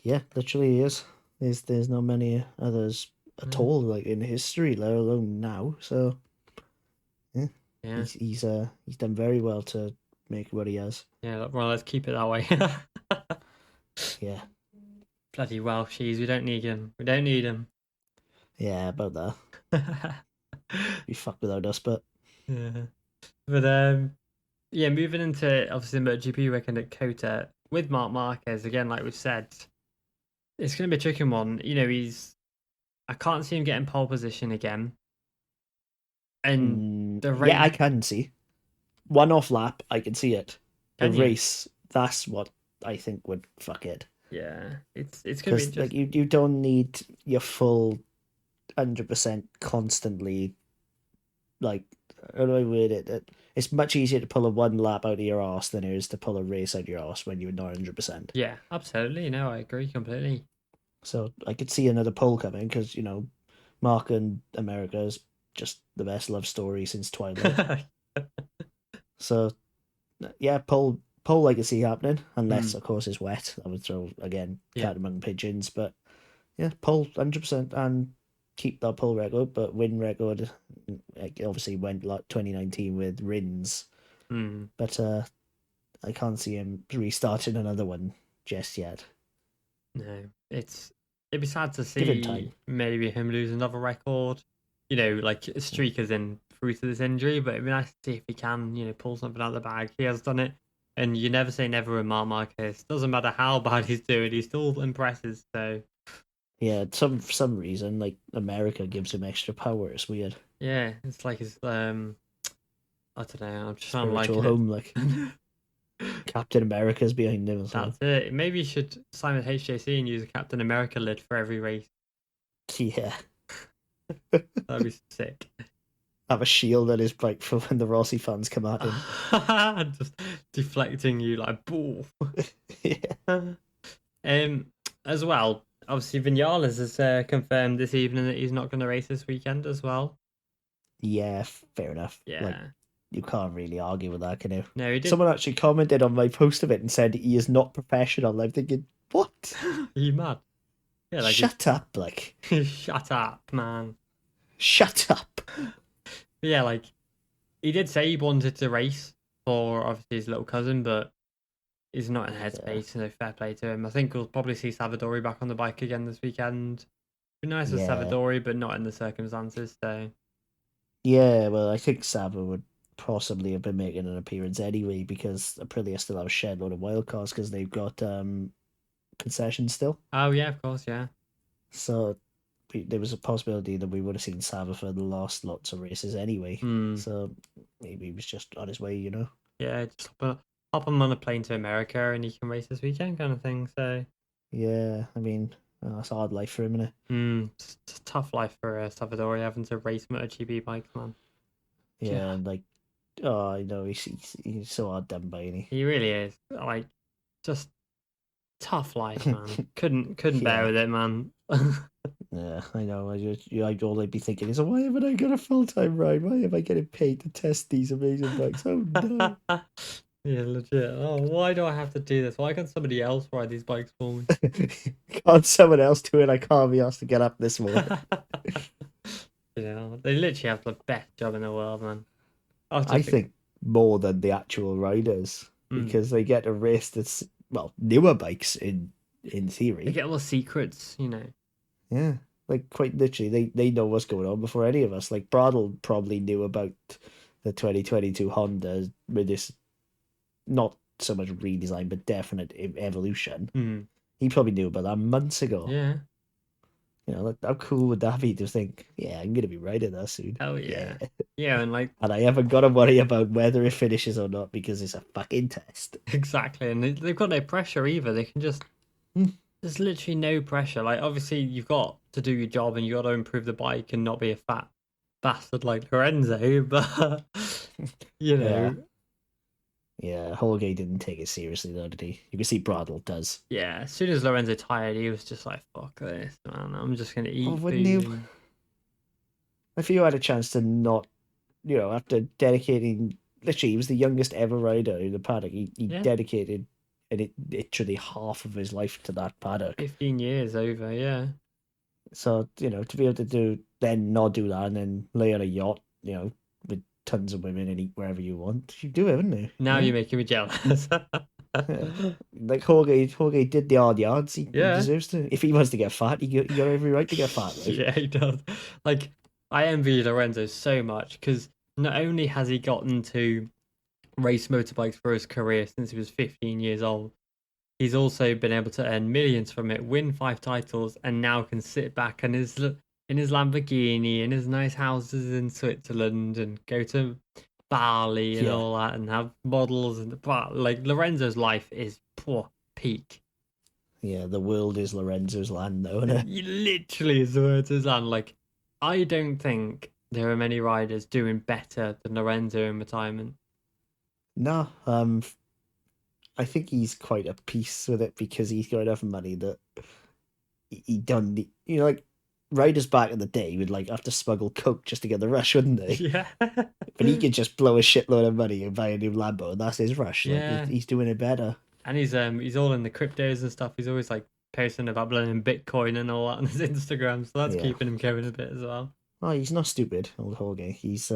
Yeah, literally he is. There's not many others at all, like in history, let alone now. So, yeah. He's done very well to make what he has. Yeah, well, let's keep it that way. Yeah. Bloody Welshies, we don't need him. We don't need him. Yeah, about that. Be fucked without us, but... Yeah. But, moving into, obviously, the MotoGP weekend at COTA, with Marc Marquez, again, like we've said, it's going to be a tricky one. I can't see him getting pole position again. And the race... Yeah, I can see. One-off lap, I can see it. Race, that's what I think would fuck it. Yeah, it's going to be like you don't need your full 100% constantly. Like, how do I word it? It's much easier to pull a one lap out of your arse than it is to pull a race out of your arse when you're not 100%. Yeah, absolutely. No, I agree completely. So I could see another pole coming because Mark and America is just the best love story since Twilight. So yeah, pole I could see happening, unless of course it's wet. I would throw again cat among pigeons, but yeah, pole 100% and keep that pole record, but win record obviously went like 2019 with Rins, but I can't see him restarting another one just yet. No, it'd be sad to see maybe him lose another record. Like streakers in through to this injury, but it'd be nice to see if he can, pull something out of the bag. He has done it, and you never say never with Marc Marquez. Doesn't matter how bad he's doing, he still impresses. So yeah, for some reason, like America gives him extra power. It's weird. Yeah, it's like his I don't know. I'm just like home, like Captain America's behind him. That's it. Maybe you should sign with HJC and use a Captain America lid for every race. Yeah. That'd be sick. Have a shield on his bike for when the Rossi fans come at him. Just deflecting you like boo. Yeah. As well, obviously Vinales has confirmed this evening that he's not going to race this weekend as well. Yeah, fair enough. Yeah. Like, you can't really argue with that, can you? No, he did. Someone actually commented on my post of it and said he is not professional. I'm thinking, what? Are you mad? Yeah, like shut up, like. Shut up, man. Shut up. But yeah, like, he did say he wanted to race for obviously his little cousin, but he's not in headspace, so fair play to him. I think we'll probably see Savadori back on the bike again this weekend. Be nice with Savadori, but not in the circumstances, so. Yeah, well, I think Sava would possibly have been making an appearance anyway because Aprilia still have a shed load of wildcards because they've got concessions still. Oh, yeah, of course, yeah. So there was a possibility that we would have seen Savaford lost lots of races anyway. So maybe he was just on his way, you know. Yeah, just hop him on a plane to America and he can race this weekend, kind of thing. So yeah, I mean, it's a hard life for him, isn't it? It's a tough life for Salvador having to race MotoGP bikes, man. Yeah, and like, oh, I know he's so hard done by, isn't he? He really is. Like, just tough life, man. Couldn't bear Yeah. with it, man. Yeah, I know. I'd all be thinking is, why haven't I got a full-time ride? Why am I getting paid to test these amazing bikes? Oh no. Yeah, legit. Oh, why do I have to do this? Why can't somebody else ride these bikes for me? Can't someone else do it? I can't be asked to get up this morning. They literally have the best job in the world, man. I think more than the actual riders because they get to race this newer bikes in theory. They get all the secrets, you know. Yeah, like quite literally, they know what's going on before any of us. Like Bradl probably knew about the 2022 Honda with this, not so much redesign, but definite evolution. He probably knew about that months ago. Yeah. You know, how cool would that be to think, yeah, I'm going to be riding that soon. Oh, yeah. Yeah, and like... And I haven't got to worry about whether it finishes or not because it's a fucking test. Exactly, and they've got no pressure either. They can just... There's literally no pressure. Like, obviously, you've got to do your job and you've got to improve the bike and not be a fat bastard like Lorenzo, but, you know... Yeah, Jorge didn't take it seriously though, did he? You can see Bradl does. Yeah, as soon as Lorenzo tired, he was just like, fuck this, man. I'm just going to eat wouldn't food. you? If you had a chance to not, after dedicating, literally, he was the youngest ever rider in the paddock. He dedicated literally half of his life to that paddock. 15 years over, yeah. So, to be able to not do that and then lay on a yacht, with tons of women and eat wherever you want, you do it, wouldn't you? Now you're making me jealous. Like Jorge did the hard yards. He deserves to. If he wants to get fat, he got every right to get fat. Like. Yeah, he does. Like, I envy Lorenzo so much because not only has he gotten to race motorbikes for his career since he was 15 years old, he's also been able to earn millions from it, win 5 titles, and now can sit back in his Lamborghini, in his nice houses in Switzerland, and go to Bali and all that, and have models. And like, Lorenzo's life is peak. Yeah, the world is Lorenzo's land, though, isn't it? Literally is Lorenzo's land. Like, I don't think there are many riders doing better than Lorenzo in retirement. No, I think he's quite at peace with it because he's got enough money that he done. Like riders back in the day would have to smuggle coke just to get the rush, wouldn't they? Yeah. But he could just blow a shitload of money and buy a new Lambo, and that's his rush. Yeah. Like he's doing it better. And he's all in the cryptos and stuff. He's always like posting about learning Bitcoin and all that on his Instagram, so that's keeping him going a bit as well. Oh, he's not stupid, old Jorge. He's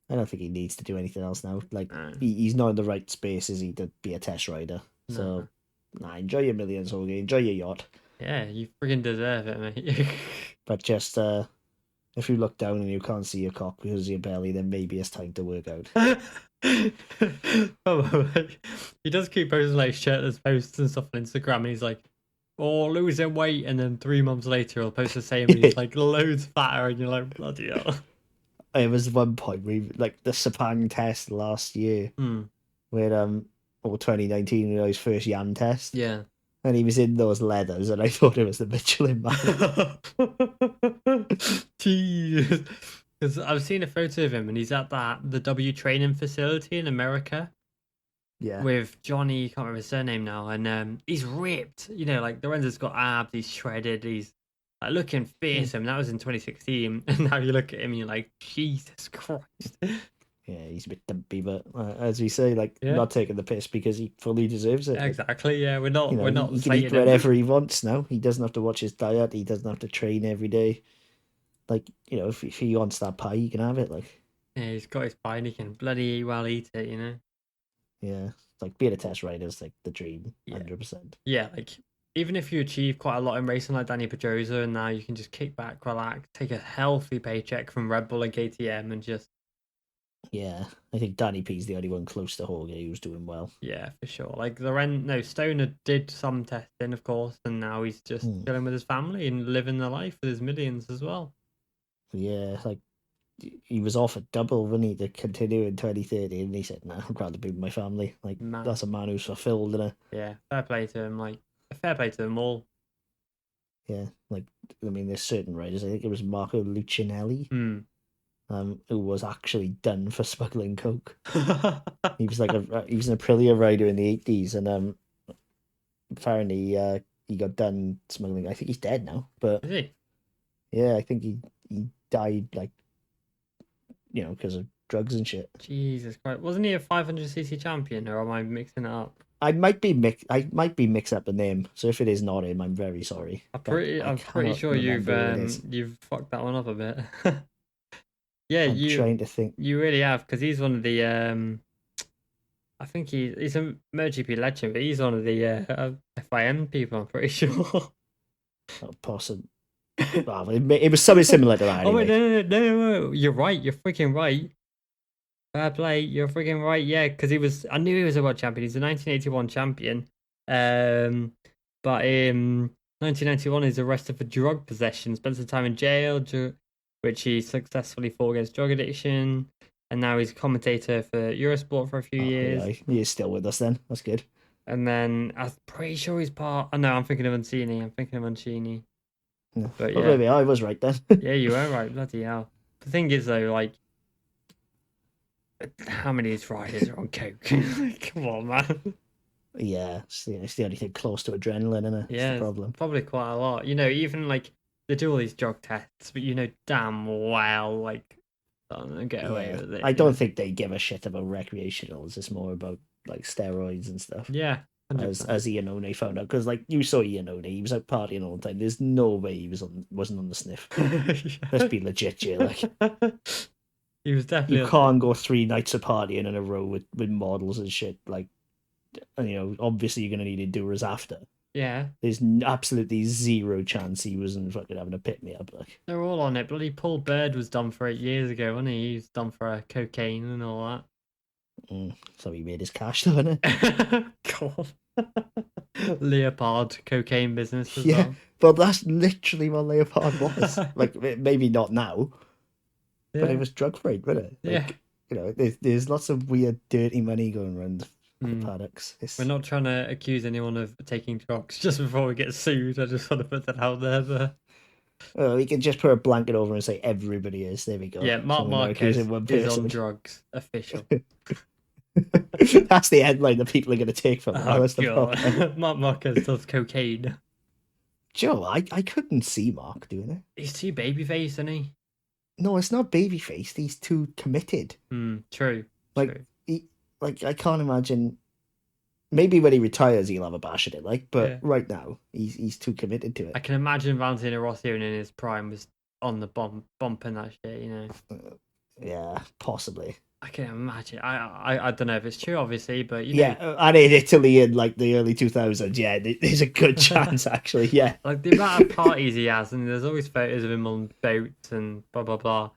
I don't think he needs to do anything else now. Like he's not in the right space, is he, to be a test rider? No. So, enjoy your millions, Jorge. Enjoy your yacht. Yeah, you friggin' deserve it, mate. But just if you look down and you can't see your cock because of your belly, then maybe it's time to work out. He does keep posting like shirtless posts and stuff on Instagram, and he's like, "Oh, losing weight," and then 3 months later he'll post the same, and he's like loads fatter, and you're like, bloody hell. It was one point like the Sepang test last year, where or 2019, his first Yan test. Yeah. And he was in those leathers, and I thought it was the Michelin Man. Jeez. Because I've seen a photo of him, and he's at the W training facility in America. Yeah. With Johnny, can't remember his surname now, and he's ripped. Like Lorenzo's got abs, he's shredded, he's like looking fearsome. That was in 2016, and now you look at him and you're like, Jesus Christ. Yeah, he's a bit dumpy, but as we say, not taking the piss because he fully deserves it. Exactly. Yeah, we're not. He can eat whatever he wants now. He doesn't have to watch his diet. He doesn't have to train every day. If he wants that pie, he can have it. Yeah, he's got his pie and he can bloody well eat it. Yeah, being a test rider is the dream, 100%. Yeah, even if you achieve quite a lot in racing like Danny Pedrosa, and now you can just kick back, relax, take a healthy paycheck from Red Bull and KTM, and just Yeah, I think Danny P's the only one close to Jorge who's doing well. Yeah, for sure. Like Stoner did some testing, of course, and now he's just chilling with his family and living the life with his millions as well. Yeah, like he was offered double, wasn't he, to continue in 2030, and he said, "Nah, I'd rather be with my family." Like that's a man who's fulfilled, isn't it? Yeah, fair play to him. Like fair play to them all. Yeah, like I mean, there's certain riders. I think it was Marco Lucinelli, who was actually done for smuggling coke. He was he was an Aprilia rider in the 80s, and apparently he got done smuggling. I think he's dead now, but is he? Yeah, I think he died like because of drugs and shit. Jesus Christ, wasn't he a 500cc champion, or am I mixing it up? I might be mixed up the name. So if it is not him, I'm very sorry. I'm pretty sure you've fucked that one up a bit. Yeah, I'm trying to think. You really have, because he's one of the I think he's a MotoGP legend, but he's one of the FIM people. I'm pretty sure. Oh, possible. Well, it was something similar to that. Anyway. Oh wait, no! You're right. You're freaking right. Fair play. You're freaking right. Yeah, because I knew he was a world champion. He's a 1981 champion. But in 1991, he's arrested for drug possession. Spent some time in jail, which he successfully fought against drug addiction. And now he's a commentator for Eurosport for a few years. Yeah, he is still with us then. That's good. And then I'm pretty sure he's part. Oh no, I'm thinking of Uncini. Yeah. But yeah, maybe I was right then. Yeah, you were right. Bloody hell. The thing is, though, like, how many of these riders are on coke? Come on, man. Yeah, it's the only thing close to adrenaline, isn't it? Yeah, it's the problem. Probably quite a lot. Even like they do all these drug tests, but damn well, like, get away with it. I don't think they give a shit about recreationals. It's more about like steroids and stuff. Yeah. 100%. As Iannone found out, because like you saw Iannone, he was out partying all the time. There's no way he wasn't on the sniff. Let's be legit here, like he was definitely. You can't go 3 nights of partying in a row with models and shit. Like, obviously you're gonna need endurers after. Yeah. There's absolutely zero chance he wasn't fucking having a pick me up. Like they're all on it. Bloody Paul Bird was done for 8 years ago, wasn't he? He's done for cocaine and all that. So he made his cash, though, isn't it? God. Leopard cocaine business as well. Well, that's literally what Leopard was. Like, maybe not now, but it was drug free, wasn't it? Like, there's lots of weird, dirty money going around the paddocks. We're not trying to accuse anyone of taking drugs just before we get sued. I just want to put that out there. Well, we can just put a blanket over and say everybody is. There we go. Yeah, Marc Marquez is on drugs. Official. That's the headline that people are going to take from it. That's the problem. Marc Marquez does cocaine. Joe, I couldn't see Mark doing it. He's too babyface, isn't he? No, it's not babyface. He's too committed. True. Like, I can't imagine. Maybe when he retires, he'll have a bash at it. But right now, he's too committed to it. I can imagine Valentino Rossi in his prime was on the bumping that shit. Yeah, possibly. I can imagine. I don't know if it's true, obviously, but and in Italy in like the early 2000s, there's a good chance actually. Yeah, like the amount of parties he has, and there's always photos of him on boats and blah blah blah.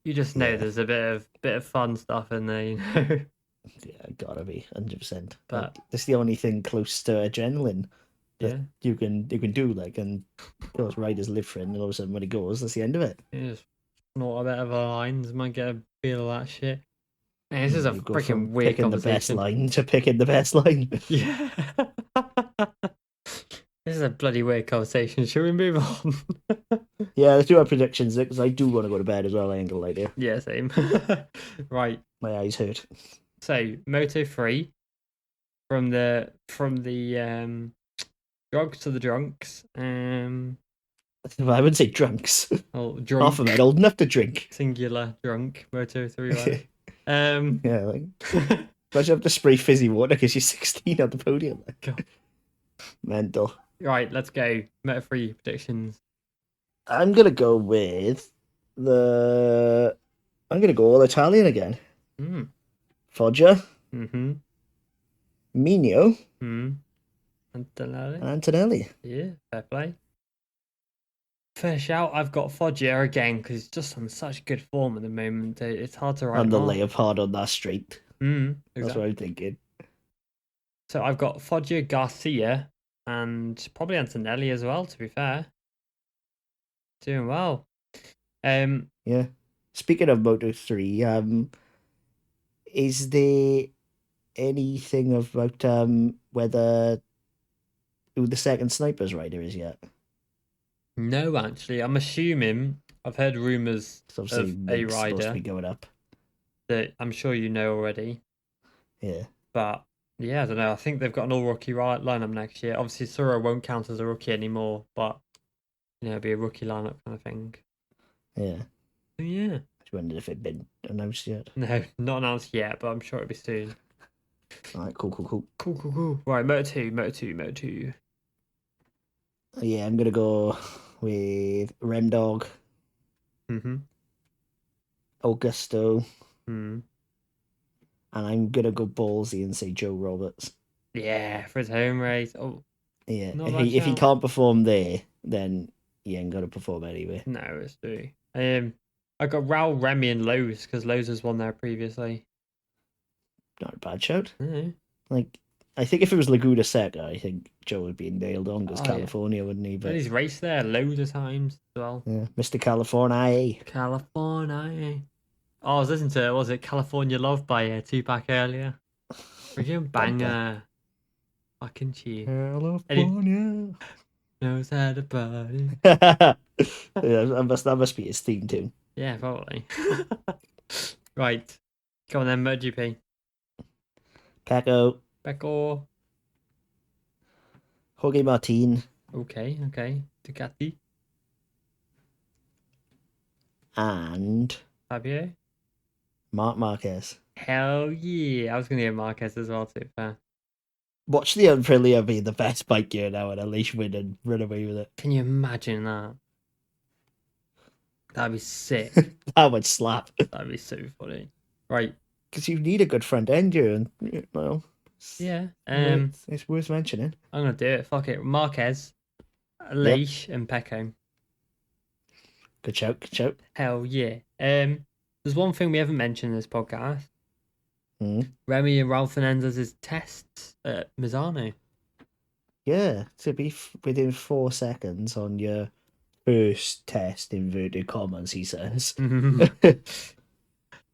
You just know there's a bit of fun stuff in there, Yeah, gotta be 100%. But that's the only thing close to adrenaline that you can do. Like, and those riders live for it, and all of a sudden when he goes, that's the end of it. Just not a bit of a lines, might get a feel of that shit. Man, this is a freaking weird picking conversation. The best line to picking the best line. Yeah. This is a bloody weird conversation. Should we move on? Yeah, let's do our predictions because I do want to go to bed as well. I ain't gonna lie to you. Yeah, same. Right. My eyes hurt. So, Moto3 from the drugs to the drunks. I wouldn't say drunks. Oh, drunk. Half of it old enough to drink. Singular drunk. Moto3. Right? Yeah, like imagine have to spray fizzy water because you're 16 on the podium. God. Mental. Right, let's go. Moto3 predictions. I'm gonna go with I'm gonna go all Italian again. Foggia. Mino. Antonelli. Antonelli. Yeah, fair play. Fair shout. I've got Foggia again because he's just on such good form at the moment. It's hard to write And him the off. Leopard on that straight. Exactly. That's what I'm thinking. So I've got Foggia, Garcia, and probably Antonelli as well, to be fair. Doing well. Yeah. Speaking of Moto3, is there anything about whether who the second Snipers rider is yet? No, actually. I'm assuming I've heard rumours of a rider supposed to be going up. That I'm sure you know already. Yeah. But yeah, I don't know. I think they've got an all-rookie lineup next year. Obviously, Suro won't count as a rookie anymore, but it'll be a rookie lineup kind of thing. Yeah. So, yeah. I wondered if it'd been announced yet. No, not announced yet, but I'm sure it'll be soon. All right, cool. Cool. Right, Moto 2. Yeah, I'm gonna go with Remdog, Augusto, and I'm gonna go ballsy and say Joe Roberts. Yeah, for his home race. Oh, yeah. If he can't perform there, then he ain't gonna perform anyway. No, it's true. I got Raul, Remy, and Lowe's because Lowe's has won there previously. Not a bad shout. Mm-hmm. Like, I think if it was Laguna Seca, I think Joe would be nailed on because California, wouldn't he? But he's raced there loads of times as well. Yeah, Mr. California. California. Oh, I was listening to, was it California Love by Tupac earlier? Freaking banger. Fucking cheer. California knows how to party. Yeah, that must be his theme tune. Yeah, probably. Right. Come on then, MotoGP. Pecco. Jorge Martin. Okay. Ducati. And Fabio. Marc Marquez. Hell yeah. I was going to get Marquez as well, too. Fair. Watch the Aprilia be the best bike gear now and at least win and run away with it. Can you imagine that? That'd be sick. That would slap. That'd be so funny. Right. Because you need a good front end gear, and yeah. It's worth mentioning. I'm gonna do it. Fuck it. Marquez, Leish, and Pecco. Good shout. Hell yeah. There's one thing we haven't mentioned in this podcast. Remy and Ralph Fernandez's tests at Misano. Yeah, to be within 4 seconds on your first test, inverted commas, he says.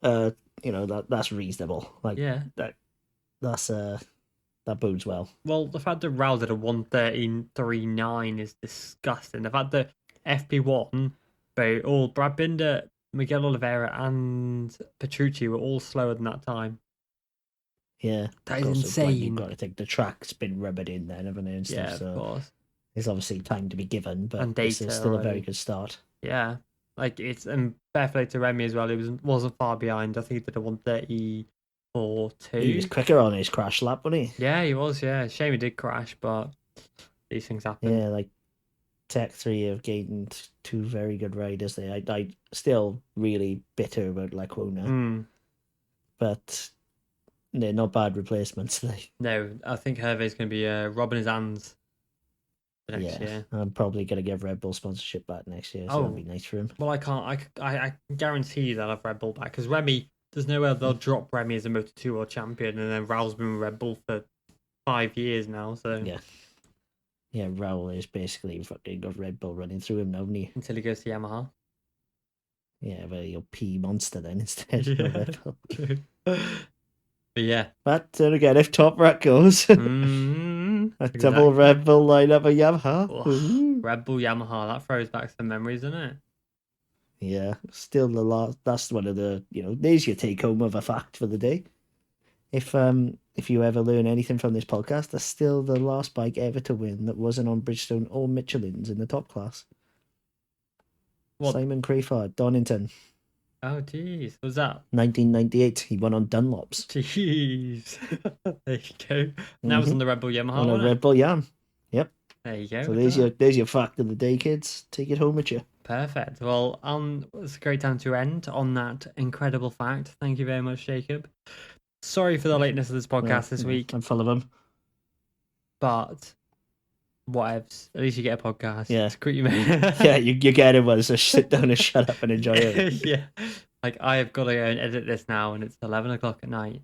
That's reasonable. Like, yeah, that bodes well. Well, the fact that Raul did a 1:13.9 is disgusting. The fact that FP1, Brad Binder, Miguel Oliveira, and Petrucci were all slower than that time. Yeah, that is insane. You've got to think the track's been rubbered in then, haven't it? And stuff, yeah, of course. There's obviously time to be given, but and this is still a very good start. Yeah, like it's and fair play to Remy as well. He wasn't far behind. I think he did a 1:34.2. He was quicker on his crash lap, wasn't he? Yeah, he was. Yeah, shame he did crash, but these things happen. Yeah, like Tech 3 have gained 2 very good riders there. I still really bitter about Lacuna, but they're not bad replacements. No, I think Hervé's going to be rubbing his hands for next year. I'm probably going to give Red Bull sponsorship back next year, so that'd be nice for him. Well, I can't. I guarantee you they'll have Red Bull back because Remy. There's no way they'll drop Remy as a Moto2 World Champion, and then Raul's been with Red Bull for 5 years now. So yeah, Raul is basically fucking got Red Bull running through him now, hasn't he? Until he goes to Yamaha. Yeah, but he'll P Monster then instead of Red Bull. But yeah. But then again, if Top Rat goes, a double Red Bull lineup of Yamaha. Red Bull Yamaha, that throws back some memories, doesn't it? Yeah, still the last. That's one of the there's your take home of a fact for the day. If you ever learn anything from this podcast, that's still the last bike ever to win that wasn't on Bridgestone or Michelin's in the top class. What? Simon Crayford, Donington. Oh, jeez. Was that 1998? He won on Dunlops. Jeez. There you go. And that was on the Red Bull Yamaha. On a Red Bull Yam. Yep. There you go. So there's your fact of the day, kids. Take it home with you. Perfect. Well, it's a great time to end on that incredible fact. Thank you very much, Jacob. Sorry for the lateness of this podcast this week. I'm full of them. But whatevs. At least you get a podcast. Yeah. Screw you, Yeah, you get it, well, so sit down and shut up and enjoy it. Yeah. Like, I have got to go and edit this now, and it's 11 o'clock at night.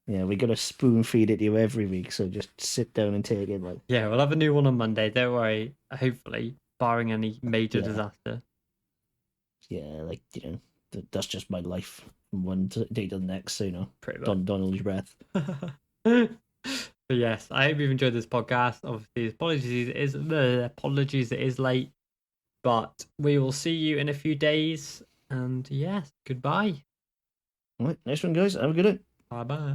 Yeah, we got to spoon feed it to you every week, so just sit down and take it. Like, yeah, we'll have a new one on Monday. Don't worry. Hopefully, barring any major disaster. Yeah, like, that's just my life from one day to the next. So pretty much. Don't hold your breath. But yes, I hope you've enjoyed this podcast. Obviously, apologies, it is late, but we will see you in a few days. And yes, goodbye. All right, nice one, guys. Have a good day. Bye bye.